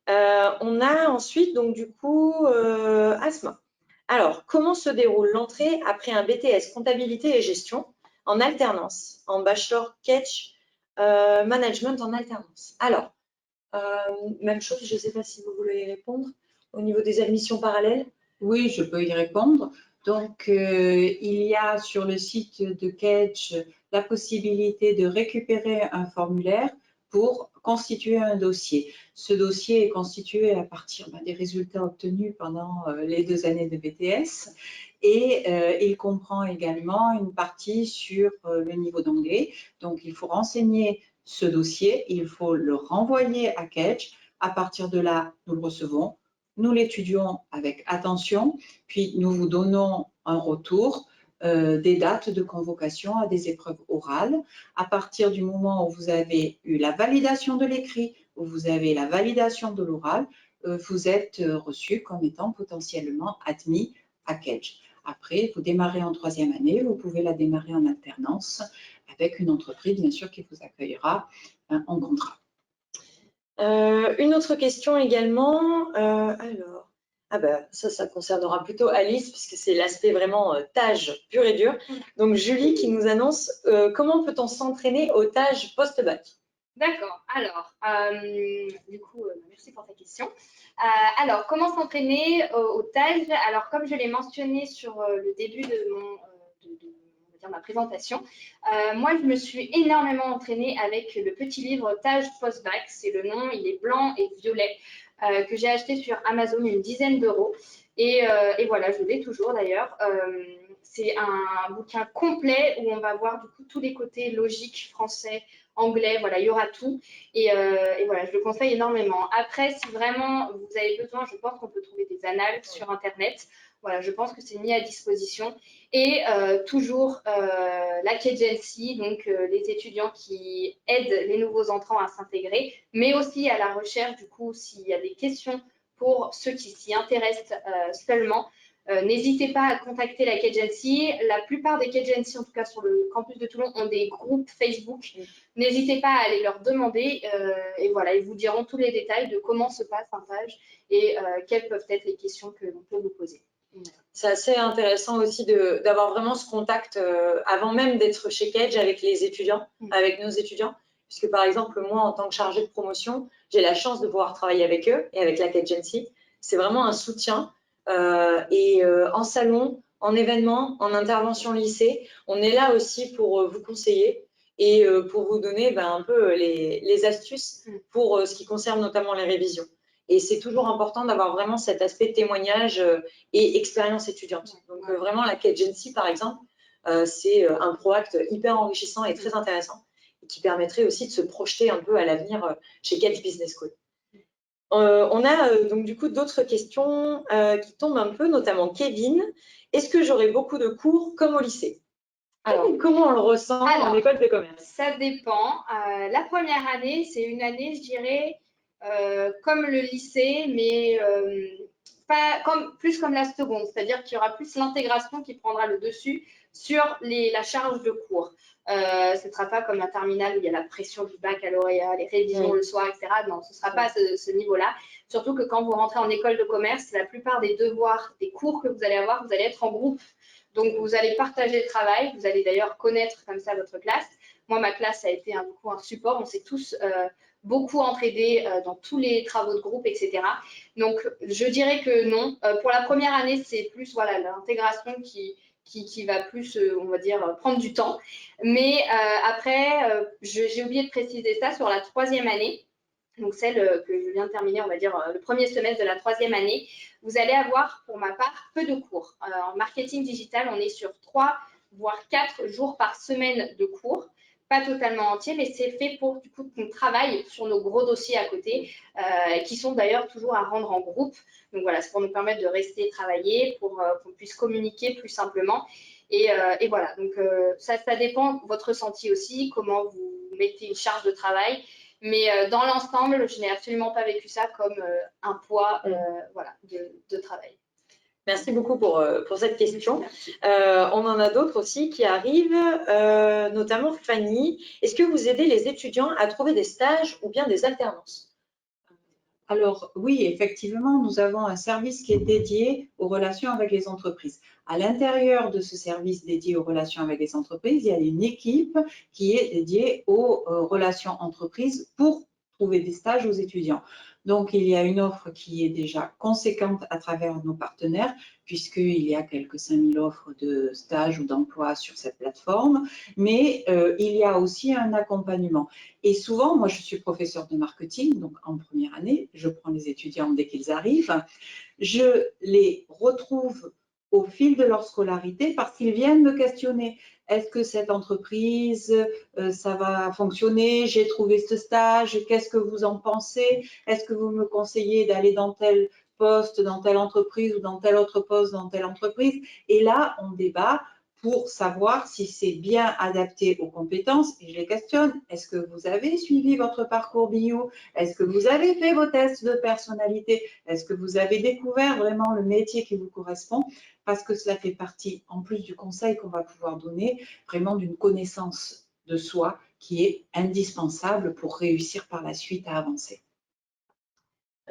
On a ensuite, donc, du coup, Asma. Alors, comment se déroule l'entrée après un BTS comptabilité et gestion en alternance, en bachelor Catch management en alternance? Alors, même chose, je ne sais pas si vous voulez y répondre. Au niveau des admissions parallèles? Oui, je peux y répondre. Donc, il y a sur le site de Catch la possibilité de récupérer un formulaire pour constituer un dossier. Ce dossier est constitué à partir des résultats obtenus pendant les 2 années de BTS et il comprend également une partie sur le niveau d'anglais. Donc, il faut renseigner ce dossier, il faut le renvoyer à Catch. À partir de là, nous le recevons. Nous l'étudions avec attention, puis nous vous donnons un retour des dates de convocation à des épreuves orales. À partir du moment où vous avez eu la validation de l'écrit, où vous avez la validation de l'oral, vous êtes reçu comme étant potentiellement admis à Catch. Après, vous démarrez en 3e année, vous pouvez la démarrer en alternance avec une entreprise, bien sûr, qui vous accueillera en contrat. Une autre question également. Alors, ça concernera plutôt Alice, puisque c'est l'aspect vraiment TAGE pur et dur. Donc, Julie qui nous annonce comment peut-on s'entraîner au TAGE post-bac? D'accord. Alors, du coup, merci pour ta question. Alors, comment s'entraîner au TAGE? Alors, comme je l'ai mentionné sur le début de ma présentation, moi, je me suis énormément entraînée avec le petit livre TAGE post-bac. C'est le nom, il est blanc et violet, que j'ai acheté sur Amazon une dizaine d'euros. Et voilà, je l'ai toujours d'ailleurs. C'est un bouquin complet où on va voir du coup tous les côtés logiques, français, anglais, voilà, il y aura tout. Et voilà, je le conseille énormément. Après, si vraiment vous avez besoin, je pense qu'on peut trouver des annales sur Internet. Voilà, je pense que c'est mis à disposition. Et toujours la Kegency, donc les étudiants qui aident les nouveaux entrants à s'intégrer, mais aussi à la recherche, du coup, s'il y a des questions pour ceux qui s'y intéressent seulement. N'hésitez pas à contacter la Kegency. La plupart des Kegency, en tout cas sur le campus de Toulon, ont des groupes Facebook. N'hésitez pas à aller leur demander et voilà, ils vous diront tous les détails de comment se passe un TAGE et quelles peuvent être les questions que l'on peut vous poser. C'est assez intéressant aussi d'avoir vraiment ce contact avant même d'être chez Catch avec les étudiants, avec nos étudiants. Puisque par exemple, moi, en tant que chargée de promotion, j'ai la chance de pouvoir travailler avec eux et avec la Kegency. C'est vraiment un soutien. En salon, en événement, en intervention lycée, on est là aussi pour vous conseiller et pour vous donner un peu les astuces pour ce qui concerne notamment les révisions. Et c'est toujours important d'avoir vraiment cet aspect témoignage et expérience étudiante. Donc vraiment, la Kegency, par exemple, c'est un ProAct hyper enrichissant et très intéressant et qui permettrait aussi de se projeter un peu à l'avenir chez Catch Business School. On a donc du coup d'autres questions qui tombent un peu, notamment Kevin. Est-ce que j'aurai beaucoup de cours comme au lycée? Alors, comment on le ressent en école de commerce? Ça dépend. La première année, c'est une année, je dirais, comme le lycée, mais pas plus comme la seconde. C'est-à-dire qu'il y aura plus l'intégration qui prendra le dessus sur la charge de cours. Ce ne sera pas comme un terminal où il y a la pression du baccalauréat, les révisions le soir, etc. Non, ce ne sera pas à ce niveau-là. Surtout que quand vous rentrez en école de commerce, la plupart des devoirs, des cours que vous allez avoir, vous allez être en groupe. Donc, vous allez partager le travail. Vous allez d'ailleurs connaître comme ça votre classe. Moi, ma classe a été un support. On s'est tous beaucoup entraidés dans tous les travaux de groupe, etc. Donc, je dirais que non. Pour la première année, c'est plus voilà, l'intégration qui va plus, on va dire, prendre du temps. Mais après, j'ai oublié de préciser ça sur la 3e année. Donc, celle que je viens de terminer, on va dire, le premier semestre de la 3e année, vous allez avoir, pour ma part, peu de cours. En marketing digital, on est sur 3, voire 4 jours par semaine de cours. Pas totalement entier, mais c'est fait pour du coup qu'on travaille sur nos gros dossiers à côté, qui sont d'ailleurs toujours à rendre en groupe. Donc voilà, c'est pour nous permettre de rester travailler, pour qu'on puisse communiquer plus simplement. Et voilà, donc ça dépend de votre ressenti aussi, comment vous mettez une charge de travail. Mais dans l'ensemble, je n'ai absolument pas vécu ça comme un poids voilà, de travail. Merci beaucoup pour cette question. On en a d'autres aussi qui arrivent, notamment Fanny. Est-ce que vous aidez les étudiants à trouver des stages ou bien des alternances? Alors oui, effectivement, nous avons un service qui est dédié aux relations avec les entreprises. À l'intérieur de ce service dédié aux relations avec les entreprises, il y a une équipe qui est dédiée aux relations entreprises pour trouver des stages aux étudiants. Donc, il y a une offre qui est déjà conséquente à travers nos partenaires, puisqu'il y a quelques 5000 offres de stages ou d'emploi sur cette plateforme, mais il y a aussi un accompagnement. Et souvent, moi, je suis professeure de marketing, donc en première année, je prends les étudiants dès qu'ils arrivent, je les retrouve au fil de leur scolarité parce qu'ils viennent me questionner. Est-ce que cette entreprise, ça va fonctionner? J'ai trouvé ce stage, qu'est-ce que vous en pensez? Est-ce que vous me conseillez d'aller dans tel poste, dans telle entreprise ou dans tel autre poste, dans telle entreprise? Et là, on débat pour savoir si c'est bien adapté aux compétences. Et je les questionne. Est-ce que vous avez suivi votre parcours bio? Est-ce que vous avez fait vos tests de personnalité? Est-ce que vous avez découvert vraiment le métier qui vous correspond? Parce que cela fait partie, en plus du conseil qu'on va pouvoir donner, vraiment d'une connaissance de soi qui est indispensable pour réussir par la suite à avancer.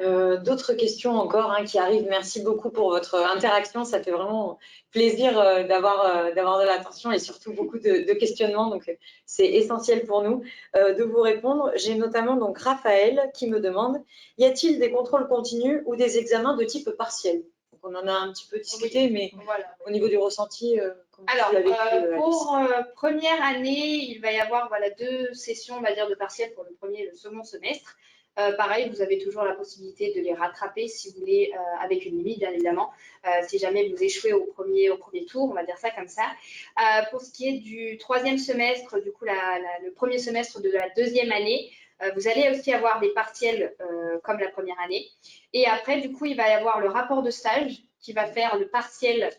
D'autres questions encore qui arrivent. Merci beaucoup pour votre interaction. Ça fait vraiment plaisir d'avoir de l'attention et surtout beaucoup de questionnements. Donc, c'est essentiel pour nous de vous répondre. J'ai notamment donc Raphaël qui me demande, y a-t-il des contrôles continus ou des examens de type partiel? Donc, on en a un petit peu discuté, mais voilà, au niveau du ressenti, comment alors, vous l'avez vécu, pour première année, il va y avoir voilà, 2 sessions, on va dire, de partiel pour le premier et le second semestre. Pareil, vous avez toujours la possibilité de les rattraper si vous voulez, avec une limite, bien évidemment, si jamais vous échouez au premier tour, on va dire ça comme ça. Pour ce qui est du 3e semestre, du coup, le premier semestre de la 2e année, vous allez aussi avoir des partiels comme la première année. Et après, du coup, il va y avoir le rapport de stage qui va faire le partiel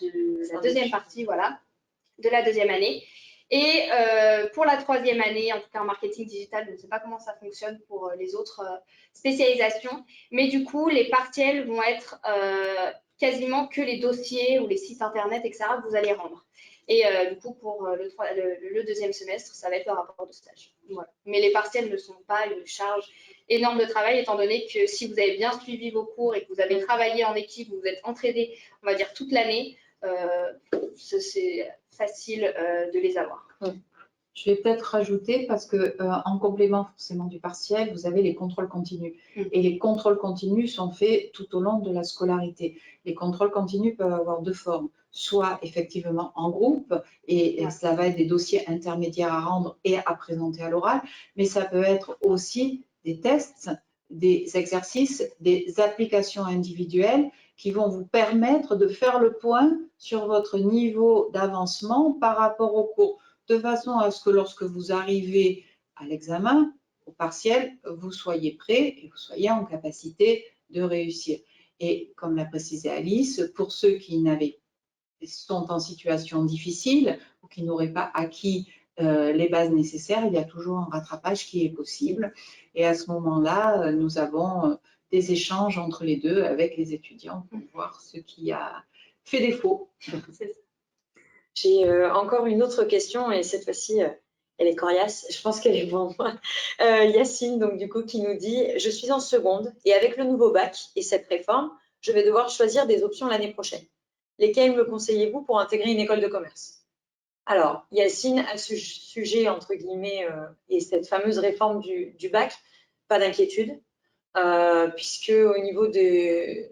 de la 2e partie, voilà, de la 2e année. Et pour la 3e année, en tout cas en marketing digital, je ne sais pas comment ça fonctionne pour les autres spécialisations, mais du coup, les partiels vont être quasiment que les dossiers ou les sites internet, etc., que vous allez rendre. Et du coup, pour le 2e semestre, ça va être le rapport de stage. Voilà. Mais les partiels ne sont pas une charge énorme de travail, étant donné que si vous avez bien suivi vos cours et que vous avez travaillé en équipe, vous êtes entraînés, on va dire, toute l'année, c'est facile de les avoir. Je vais peut-être rajouter, parce que en complément forcément du partiel, vous avez les contrôles continus. Et les contrôles continus sont faits tout au long de la scolarité. Les contrôles continus peuvent avoir 2 formes. Soit effectivement en groupe, et cela va être des dossiers intermédiaires à rendre et à présenter à l'oral, mais ça peut être aussi des tests, des exercices, des applications individuelles qui vont vous permettre de faire le point sur votre niveau d'avancement par rapport au cours, de façon à ce que lorsque vous arrivez à l'examen, au partiel, vous soyez prêt et vous soyez en capacité de réussir. Et comme l'a précisé Alice, pour ceux qui sont en situation difficile ou qui n'auraient pas acquis les bases nécessaires, il y a toujours un rattrapage qui est possible. Et à ce moment-là, nous avons des échanges entre les deux avec les étudiants pour voir ce qui a fait défaut. J'ai encore une autre question et cette fois-ci, elle est coriace. Je pense qu'elle est pour moi. Yacine, donc du coup, qui nous dit « Je suis en seconde et avec le nouveau bac et cette réforme, je vais devoir choisir des options l'année prochaine. Lesquelles me conseillez-vous pour intégrer une école de commerce ?» Alors, Yacine, à ce sujet, entre guillemets, et cette fameuse réforme du bac, pas d'inquiétude, puisque au niveau des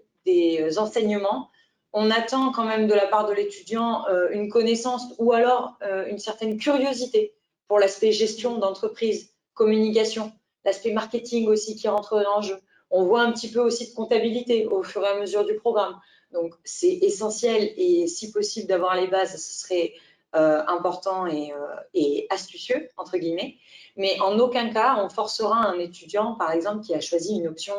enseignements, on attend quand même de la part de l'étudiant une connaissance ou alors une certaine curiosité pour l'aspect gestion d'entreprise, communication, l'aspect marketing aussi qui rentre en jeu. On voit un petit peu aussi de comptabilité au fur et à mesure du programme. Donc, c'est essentiel et si possible d'avoir les bases, ce serait important et astucieux, entre guillemets. Mais en aucun cas, on forcera un étudiant, par exemple, qui a choisi une option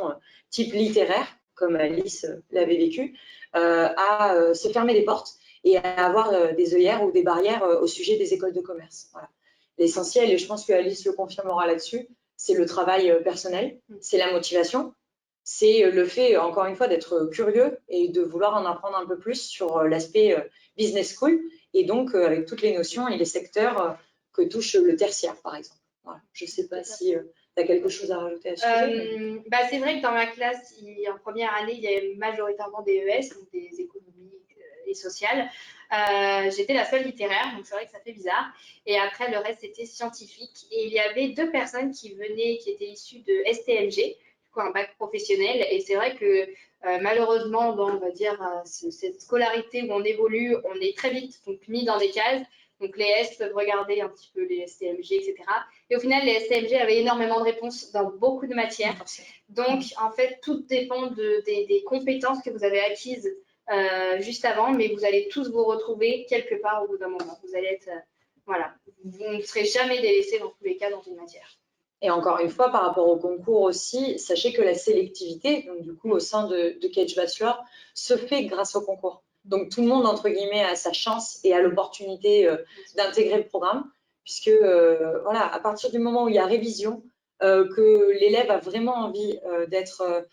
type littéraire, comme Alice l'avait vécu, à se fermer les portes et à avoir des œillères ou des barrières au sujet des écoles de commerce. Voilà. L'essentiel, et je pense que Alice le confirmera là-dessus, c'est le travail personnel, c'est la motivation, c'est le fait, encore une fois, d'être curieux et de vouloir en apprendre un peu plus sur l'aspect business school et donc avec toutes les notions et les secteurs que touche le tertiaire, par exemple. Voilà. Je ne sais pas si tu as quelque chose à rajouter à ce sujet. C'est vrai que dans ma classe, en première année, il y avait majoritairement des ES, donc des économiques et sociales. J'étais la seule littéraire, donc c'est vrai que ça fait bizarre. Et après, le reste, c'était scientifique. Et il y avait 2 personnes qui étaient issues de STMG, du coup un bac professionnel. Et c'est vrai que malheureusement, dans, on va dire, cette scolarité où on évolue, on est très vite donc, mis dans des cases. Donc les S peuvent regarder un petit peu les STMG, etc. Et au final, les STMG avaient énormément de réponses dans beaucoup de matières. Donc, en fait, tout dépend des compétences que vous avez acquises juste avant, mais vous allez tous vous retrouver quelque part au bout d'un moment. Vous allez être, voilà, vous ne serez jamais délaissés dans tous les cas dans une matière. Et encore une fois, par rapport au concours aussi, sachez que la sélectivité, donc du coup au sein de Cage Bachelor, se fait grâce au concours. Donc tout le monde, entre guillemets, a sa chance et a l'opportunité d'intégrer le programme, puisque voilà, à partir du moment où il y a révision, que l'élève a vraiment envie d'être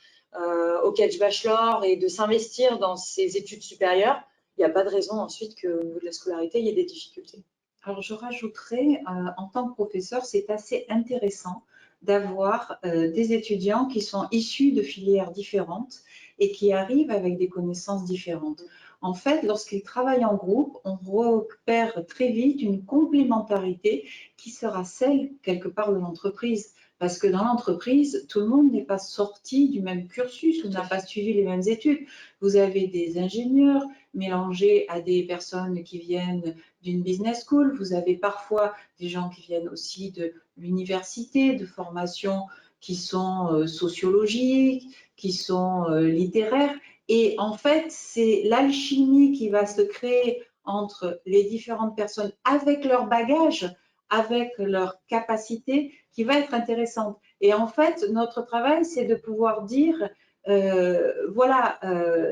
au Cage Bachelor et de s'investir dans ses études supérieures, il n'y a pas de raison ensuite qu'au niveau de la scolarité, il y ait des difficultés. Alors, je rajouterais, en tant que professeur, c'est assez intéressant d'avoir des étudiants qui sont issus de filières différentes et qui arrivent avec des connaissances différentes. En fait, lorsqu'ils travaillent en groupe, on repère très vite une complémentarité qui sera celle, quelque part, de l'entreprise. Parce que dans l'entreprise, tout le monde n'est pas sorti du même cursus ou n'a pas suivi les mêmes études. Vous avez des ingénieurs mélangés à des personnes qui viennent d'une business school, vous avez parfois des gens qui viennent aussi de l'université, de formations qui sont sociologiques, qui sont littéraires. Et en fait, c'est l'alchimie qui va se créer entre les différentes personnes avec leur bagage, avec leur capacité, qui va être intéressante. Et en fait, notre travail, c'est de pouvoir dire, voilà,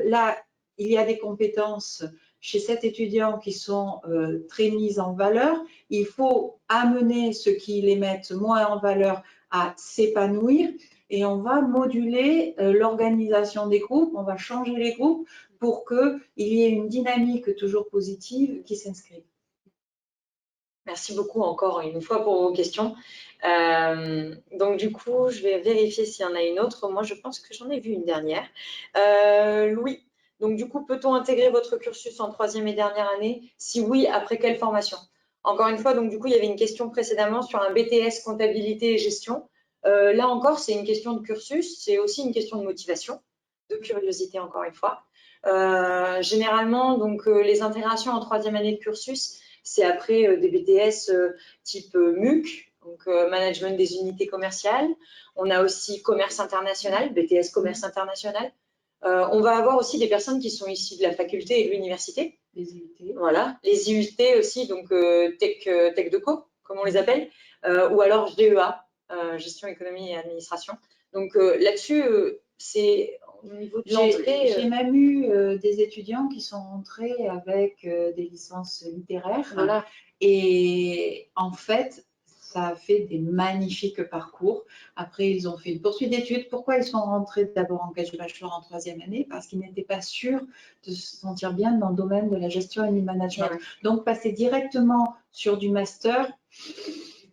là, il y a des compétences chez cet étudiant qui sont très mises en valeur. Il faut amener ceux qui les mettent moins en valeur à s'épanouir et on va moduler l'organisation des groupes, on va changer les groupes pour qu'il y ait une dynamique toujours positive qui s'inscrive. Merci beaucoup encore une fois pour vos questions. Donc du coup, je vais vérifier s'il y en a une autre. Moi, je pense que j'en ai vu une dernière. Louis, donc du coup, peut-on intégrer votre cursus en 3e et dernière année? Si oui, après quelle formation? Encore une fois, donc du coup, il y avait une question précédemment sur un BTS comptabilité et gestion. Là encore, c'est une question de cursus, c'est aussi une question de motivation, de curiosité encore une fois. Généralement, donc les intégrations en 3e année de cursus, c'est après des BTS type MUC, donc Management des unités commerciales. On a aussi Commerce international, BTS Commerce international. On va avoir aussi des personnes qui sont issues de la faculté et de l'université. Les IUT. Voilà, les IUT aussi, donc Tech de Co, comme on les appelle, ou alors GEA, Gestion, Économie et Administration. Donc là-dessus, c'est au niveau de l'entrée. J'ai même eu des étudiants qui sont entrés avec des licences littéraires. Voilà. Et en fait, ça a fait des magnifiques parcours. Après, ils ont fait une poursuite d'études. Pourquoi ils sont rentrés d'abord en Kedge Bachelor en 3e année? Parce qu'ils n'étaient pas sûrs de se sentir bien dans le domaine de la gestion et du management. Ouais. Donc, passer directement sur du master,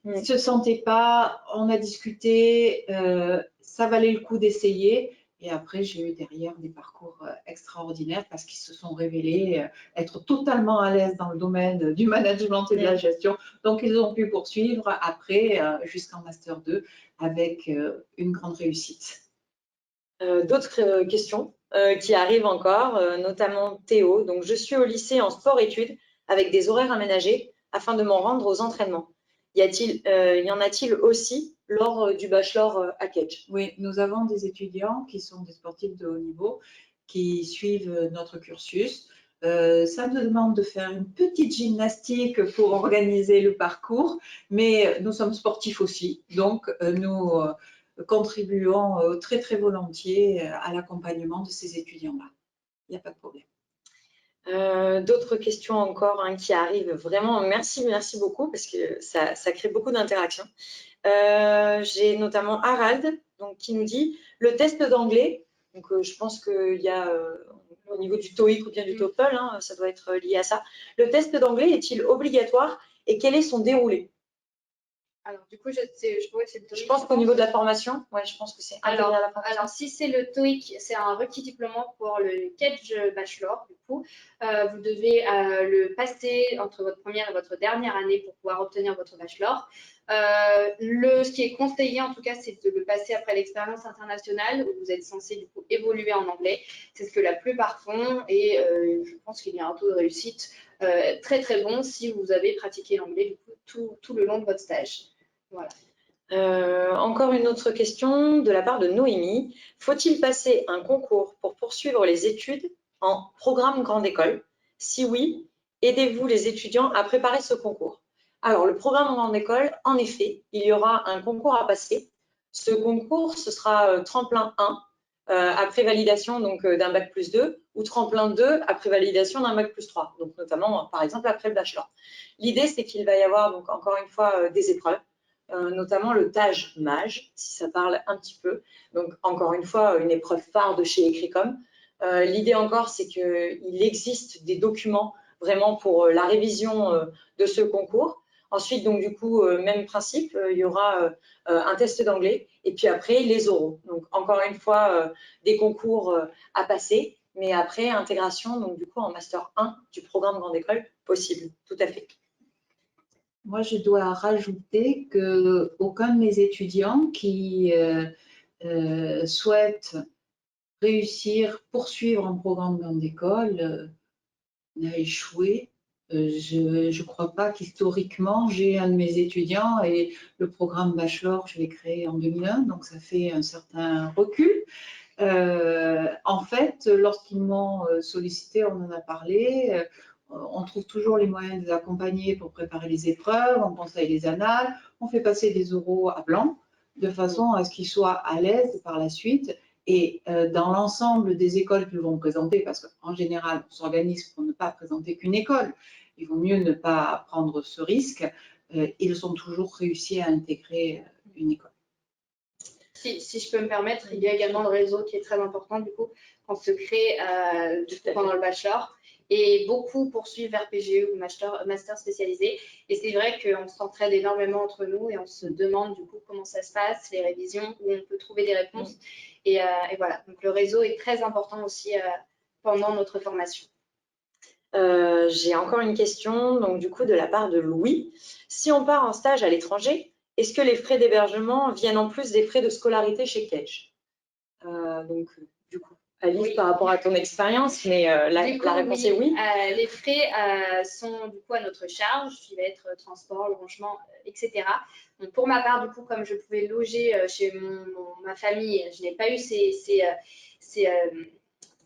ils ne se sentaient pas, on a discuté, ça valait le coup d'essayer. Et après, j'ai eu derrière des parcours extraordinaires parce qu'ils se sont révélés être totalement à l'aise dans le domaine du management et de la gestion. Donc, ils ont pu poursuivre après jusqu'en Master 2 avec une grande réussite. D'autres questions qui arrivent encore, notamment Théo. Donc, je suis au lycée en sport-études avec des horaires aménagés afin de m'en rendre aux entraînements. Y en a-t-il aussi lors du bachelor à Kedge? Oui, nous avons des étudiants qui sont des sportifs de haut niveau qui suivent notre cursus. Ça nous demande de faire une petite gymnastique pour organiser le parcours, mais nous sommes sportifs aussi, donc nous contribuons très très volontiers à l'accompagnement de ces étudiants-là. Il n'y a pas de problème. D'autres questions encore qui arrivent vraiment. Merci beaucoup parce que ça crée beaucoup d'interactions. J'ai notamment Harald donc, qui nous dit le test d'anglais. Donc, je pense qu'il y a au niveau du TOEIC ou bien du TOEFL, ça doit être lié à ça. Le test d'anglais est-il obligatoire et quel est son déroulé? Alors, du coup, je vois que c'est le TOEIC. Je pense qu'au niveau de la formation, ouais, je pense que c'est intégré à la formation. Alors, si c'est le TOEIC, c'est un requis diplômant pour le Kedge Bachelor. Du coup, vous devez le passer entre votre première et votre dernière année pour pouvoir obtenir votre bachelor. Ce qui est conseillé, en tout cas, c'est de le passer après l'expérience internationale où vous êtes censé du coup évoluer en anglais. C'est ce que la plupart font et je pense qu'il y a un taux de réussite très très bon si vous avez pratiqué l'anglais tout le long de votre stage. Voilà. Encore une autre question de la part de Noémie. Faut-il passer un concours pour poursuivre les études en programme grande école? Si oui, aidez-vous les étudiants à préparer ce concours? Alors, le programme grande école, en effet, il y aura un concours à passer. Ce concours, ce sera tremplin 1 après validation d'un bac plus 2 ou tremplin 2 après validation d'un bac plus 3, donc notamment, par exemple, après le bachelor. L'idée, c'est qu'il va y avoir, donc, encore une fois, des épreuves. Notamment le TAGE-MAGE, si ça parle un petit peu. Donc, encore une fois, une épreuve phare de chez Ecricom. L'idée encore, c'est qu'il existe des documents vraiment pour la révision de ce concours. Ensuite, donc du coup, même principe, il y aura un test d'anglais et puis après, les oraux. Donc, encore une fois, des concours à passer, mais après, intégration, donc du coup, en Master 1 du programme Grande École, possible, tout à fait. Moi, je dois rajouter qu'aucun de mes étudiants qui souhaitent poursuivre un programme grande école n'a échoué. Je ne crois pas qu'historiquement, j'ai un de mes étudiants et le programme bachelor, je l'ai créé en 2001, donc ça fait un certain recul. En fait, lorsqu'ils m'ont sollicité, on en a parlé, on trouve toujours les moyens de les accompagner pour préparer les épreuves, on conseille les annales, on fait passer des oraux à blanc, de façon à ce qu'ils soient à l'aise par la suite. Et dans l'ensemble des écoles qu'ils vont présenter, parce qu'en général, on s'organise pour ne pas présenter qu'une école, il vaut mieux ne pas prendre ce risque, ils ont toujours réussi à intégrer une école. Si je peux me permettre, il y a également le réseau qui est très important du coup quand on se crée pendant le bachelor et beaucoup poursuivent vers PGE ou master spécialisé et c'est vrai qu'on s'entraide énormément entre nous et on se demande du coup comment ça se passe, les révisions, où on peut trouver des réponses et voilà, donc le réseau est très important aussi pendant notre formation. J'ai encore une question donc du coup de la part de Louis. Si on part en stage à l'étranger, est-ce que les frais d'hébergement viennent en plus des frais de scolarité chez Kedge? Donc, du coup, Alice, oui. Par rapport à ton expérience, mais la réponse est oui. Les frais sont du coup à notre charge, qui va être transport, logement, etc. Donc, pour ma part, du coup, comme je pouvais loger chez ma famille, je n'ai pas eu ces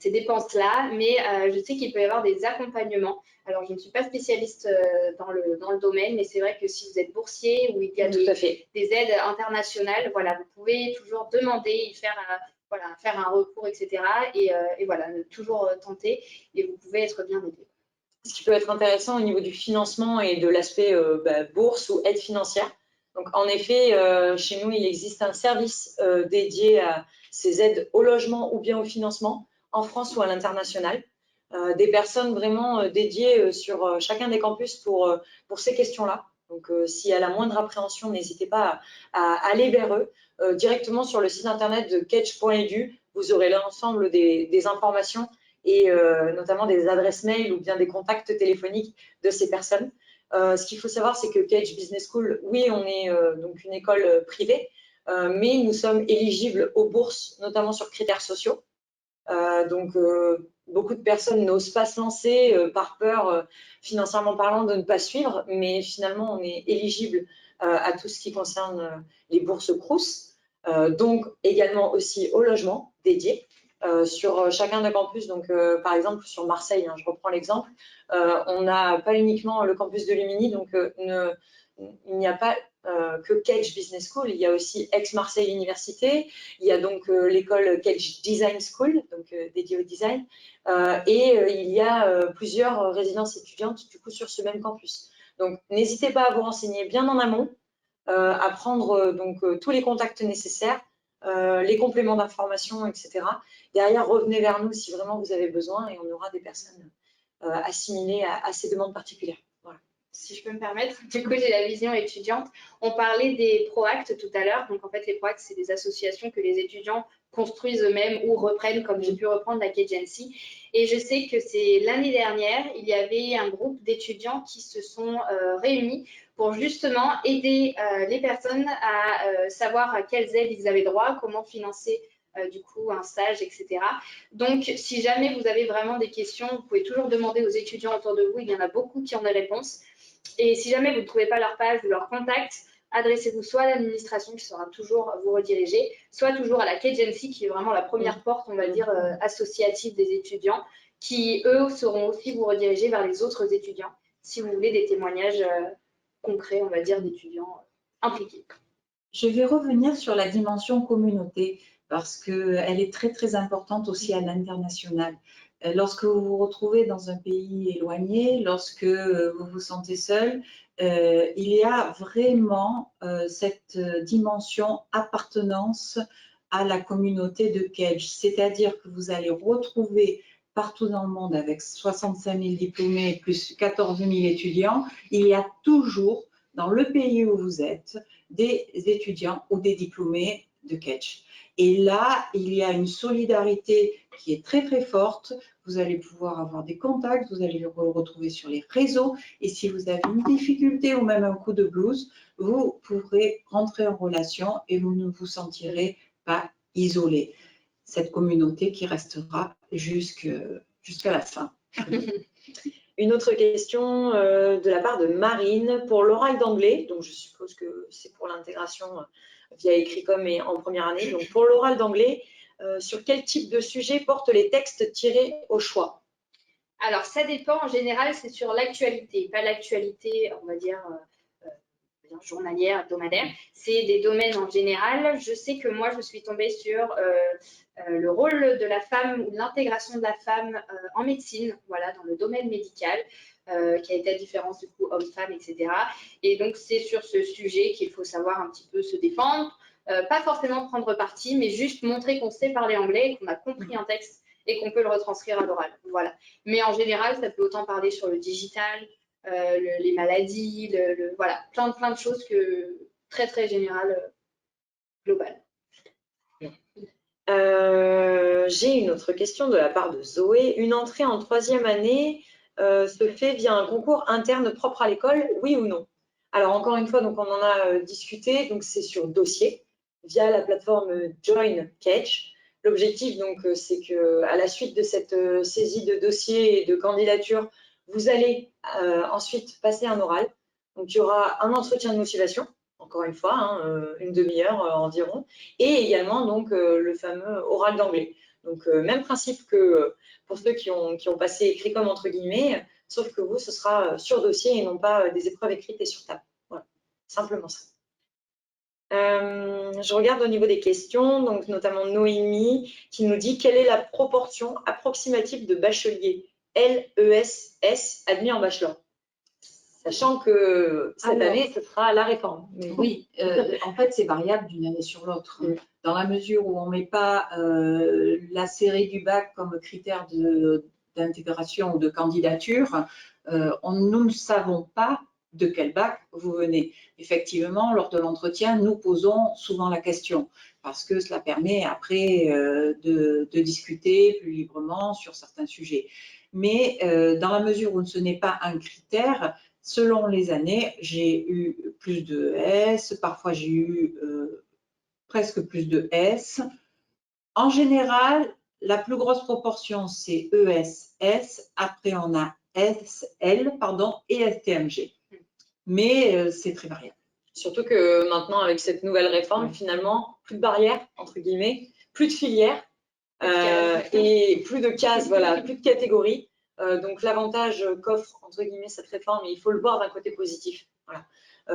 dépenses-là, mais je sais qu'il peut y avoir des accompagnements. Alors, je ne suis pas spécialiste dans le domaine, mais c'est vrai que si vous êtes boursier ou il y a des aides internationales, voilà, vous pouvez toujours demander et faire un recours, etc. Et voilà, toujours tenter et vous pouvez être bien aidé. Ce qui peut être intéressant au niveau du financement et de l'aspect bourse ou aide financière, Donc, en effet, chez nous, il existe un service dédié à ces aides au logement ou bien au financement, en France ou à l'international. Des personnes vraiment dédiées sur chacun des campus pour ces questions-là. Donc, s'il y a la moindre appréhension, n'hésitez pas à aller vers eux. Directement sur le site internet de kedge.edu, vous aurez l'ensemble des informations et notamment des adresses mail ou bien des contacts téléphoniques de ces personnes. Ce qu'il faut savoir, c'est que Kedge Business School, oui, on est donc une école privée, mais nous sommes éligibles aux bourses, notamment sur critères sociaux. Donc, beaucoup de personnes n'osent pas se lancer par peur, financièrement parlant, de ne pas suivre, mais finalement, on est éligible à tout ce qui concerne les bourses Crous, donc également aussi au logement dédié sur chacun des campus. Donc, par exemple, sur Marseille, hein, je reprends l'exemple, on n'a pas uniquement le campus de Lumini, donc il n'y a pas que Kedge Business School, il y a aussi Aix-Marseille Université, il y a donc l'école Kedge Design School, donc dédiée au design, et il y a plusieurs résidences étudiantes du coup sur ce même campus. Donc n'hésitez pas à vous renseigner bien en amont, à prendre donc tous les contacts nécessaires, les compléments d'information, etc. Derrière, revenez vers nous si vraiment vous avez besoin et on aura des personnes assimilées à ces demandes particulières. Voilà. Si je peux me permettre, du coup, j'ai la vision étudiante. On parlait des ProAct tout à l'heure. Donc, en fait, les ProAct, c'est des associations que les étudiants construisent eux-mêmes ou reprennent, comme j'ai pu reprendre la Kedgency. Et je sais que c'est l'année dernière, il y avait un groupe d'étudiants qui se sont réunis pour justement aider les personnes à savoir à quelles aides ils avaient droit, comment financer du coup un stage, etc. Donc, si jamais vous avez vraiment des questions, vous pouvez toujours demander aux étudiants autour de vous. Il y en a beaucoup qui ont des réponses. Et si jamais vous ne trouvez pas leur page ou leur contact, adressez-vous soit à l'administration qui saura toujours vous rediriger, soit toujours à la Kedgency qui est vraiment la première porte, on va dire, associative des étudiants, qui, eux, sauront aussi vous rediriger vers les autres étudiants si vous voulez des témoignages concrets, on va dire, d'étudiants impliqués. Je vais revenir sur la dimension communauté parce qu'elle est très, très importante aussi à l'international. Lorsque vous vous retrouvez dans un pays éloigné, lorsque vous vous sentez seul, il y a vraiment cette dimension appartenance à la communauté de Kedge. C'est-à-dire que vous allez retrouver partout dans le monde avec 65 000 diplômés plus 14 000 étudiants, il y a toujours dans le pays où vous êtes des étudiants ou des diplômés de Kedge. Et là, il y a une solidarité qui est très, très forte. Vous allez pouvoir avoir des contacts, vous allez le retrouver sur les réseaux. Et si vous avez une difficulté ou même un coup de blues, vous pourrez rentrer en relation et vous ne vous sentirez pas isolé. Cette communauté qui restera jusqu'à la fin. Une autre question de la part de Marine pour l'oral d'anglais. Donc, je suppose que c'est pour l'intégration via Écricom et en première année. Donc, pour l'oral d'anglais, sur quel type de sujet portent les textes tirés au choix? Alors, ça dépend. En général, c'est sur l'actualité, pas l'actualité, on va dire, journalière, hebdomadaire. C'est des domaines en général. Je sais que moi, je suis tombée sur le rôle de la femme ou l'intégration de la femme en médecine, voilà, dans le domaine médical, qui a été la différence du coup homme-femme, etc. Et donc, c'est sur ce sujet qu'il faut savoir un petit peu se défendre, pas forcément prendre parti, mais juste montrer qu'on sait parler anglais, qu'on a compris un texte et qu'on peut le retranscrire à l'oral. Voilà. Mais en général, ça peut autant parler sur le digital, les maladies, voilà, plein de choses que très, très générales, globales. J'ai une autre question de la part de Zoé. Une entrée en troisième année se fait via un concours interne propre à l'école, oui ou non? Alors, encore une fois, donc, on en a discuté, donc c'est sur dossier via la plateforme Join Kedge. L'objectif, donc, c'est qu'à la suite de cette saisie de dossier et de candidature, vous allez ensuite passer un oral. Donc, il y aura un entretien de motivation, encore une fois, hein, une demi-heure environ, et également donc le fameux oral d'anglais. Donc, même principe que pour ceux qui ont passé Écricom entre guillemets, sauf que vous, ce sera sur dossier et non pas des épreuves écrites et sur table. Voilà, simplement ça. Je regarde au niveau des questions, donc notamment Noémie qui nous dit quelle est la proportion approximative de bacheliers LESS admis en bachelor. sachant que cette année, ce sera la réforme. Mais bon. Oui, en fait, c'est variable d'une année sur l'autre. Dans la mesure où on ne met pas la série du bac comme critère d'intégration ou de candidature, nous ne savons pas de quel bac vous venez. Effectivement, lors de l'entretien, nous posons souvent la question parce que cela permet après de discuter plus librement sur certains sujets. Mais dans la mesure où ce n'est pas un critère, selon les années, j'ai eu plus de S, parfois j'ai eu presque plus de S. En général, la plus grosse proportion, c'est ES-S. Après, on a SL et STMG. Mais c'est très variable. Surtout que maintenant, avec cette nouvelle réforme, finalement, plus de barrières, entre guillemets, plus de filières et plus de cases, voilà, plus de catégories. Donc, l'avantage qu'offre, entre guillemets, cette réforme, et il faut le voir d'un côté positif. Voilà.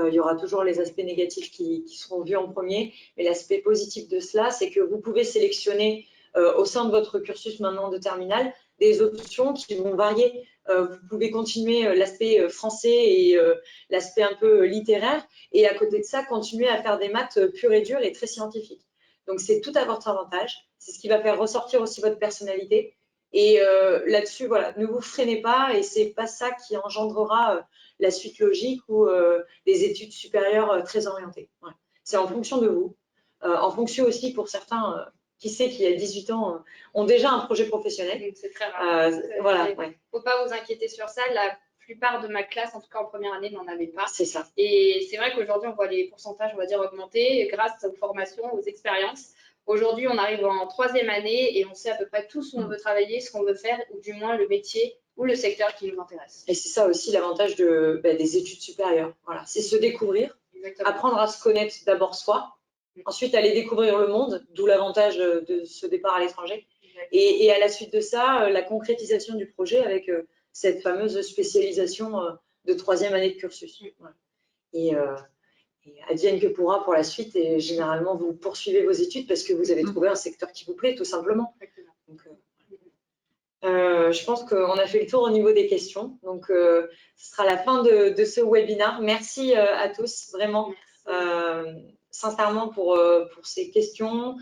Il y aura toujours les aspects négatifs qui seront vus en premier, mais l'aspect positif de cela, c'est que vous pouvez sélectionner au sein de votre cursus maintenant de terminale des options qui vont varier. Vous pouvez continuer l'aspect français et l'aspect un peu littéraire, et à côté de ça, continuer à faire des maths pures et dures et très scientifiques. Donc, c'est tout à votre avantage. C'est ce qui va faire ressortir aussi votre personnalité. Et là-dessus, voilà, ne vous freinez pas, et c'est pas ça qui engendrera la suite logique ou les études supérieures très orientées. Voilà. C'est en fonction de vous, en fonction aussi pour certains, qui sait qui à 18 ans ont déjà un projet professionnel. C'est très rare. Voilà. Il ne faut pas vous inquiéter sur ça. La plupart de ma classe, en tout cas en première année, n'en avait pas. C'est ça. Et c'est vrai qu'aujourd'hui, on voit les pourcentages, on va dire, augmenter grâce aux formations, aux expériences. Aujourd'hui, on arrive en troisième année et on sait à peu près tout ce qu'on veut travailler, ce qu'on veut faire, ou du moins le métier ou le secteur qui nous intéresse. Et c'est ça aussi l'avantage des études supérieures. Voilà, c'est se découvrir, apprendre à se connaître d'abord soi, ensuite aller découvrir le monde, d'où l'avantage de ce départ à l'étranger. Et à la suite de ça, la concrétisation du projet avec cette fameuse spécialisation de troisième année de cursus. Voilà. Et advienne que pourra pour la suite, et généralement vous poursuivez vos études parce que vous avez trouvé un secteur qui vous plaît, tout simplement. Donc, je pense qu'on a fait le tour au niveau des questions. Donc, ce sera la fin de ce webinaire. Merci à tous, vraiment, sincèrement, pour ces questions,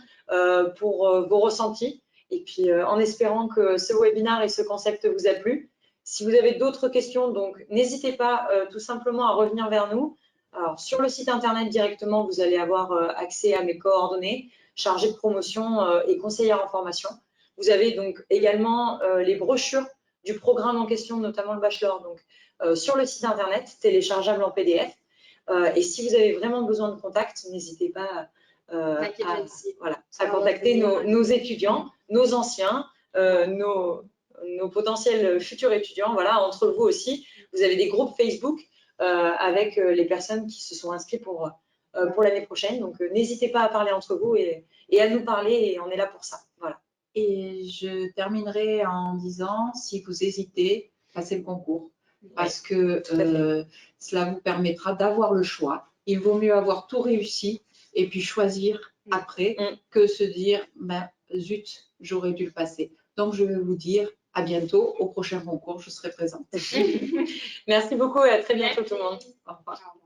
pour vos ressentis. Et puis, en espérant que ce webinaire et ce concept vous a plu. Si vous avez d'autres questions, donc n'hésitez pas tout simplement à revenir vers nous. Alors, sur le site internet directement, vous allez avoir accès à mes coordonnées, chargée de promotion et conseillère en formation. Vous avez donc également les brochures du programme en question, notamment le bachelor, donc sur le site internet, téléchargeable en PDF. Et si vous avez vraiment besoin de contact, n'hésitez pas à contacter nos étudiants, nos anciens, nos potentiels futurs étudiants. Voilà, entre vous aussi, vous avez des groupes Facebook avec les personnes qui se sont inscrites pour l'année prochaine. Donc, n'hésitez pas à parler entre vous et à nous parler, et on est là pour ça. Voilà. Et je terminerai en disant, si vous hésitez, passez le concours, parce que cela vous permettra d'avoir le choix. Il vaut mieux avoir tout réussi et puis choisir après que se dire, ben, zut, j'aurais dû le passer. Donc, je vais vous dire à bientôt. Au prochain concours, je serai présente. Merci beaucoup et à très bientôt tout le monde. Au revoir.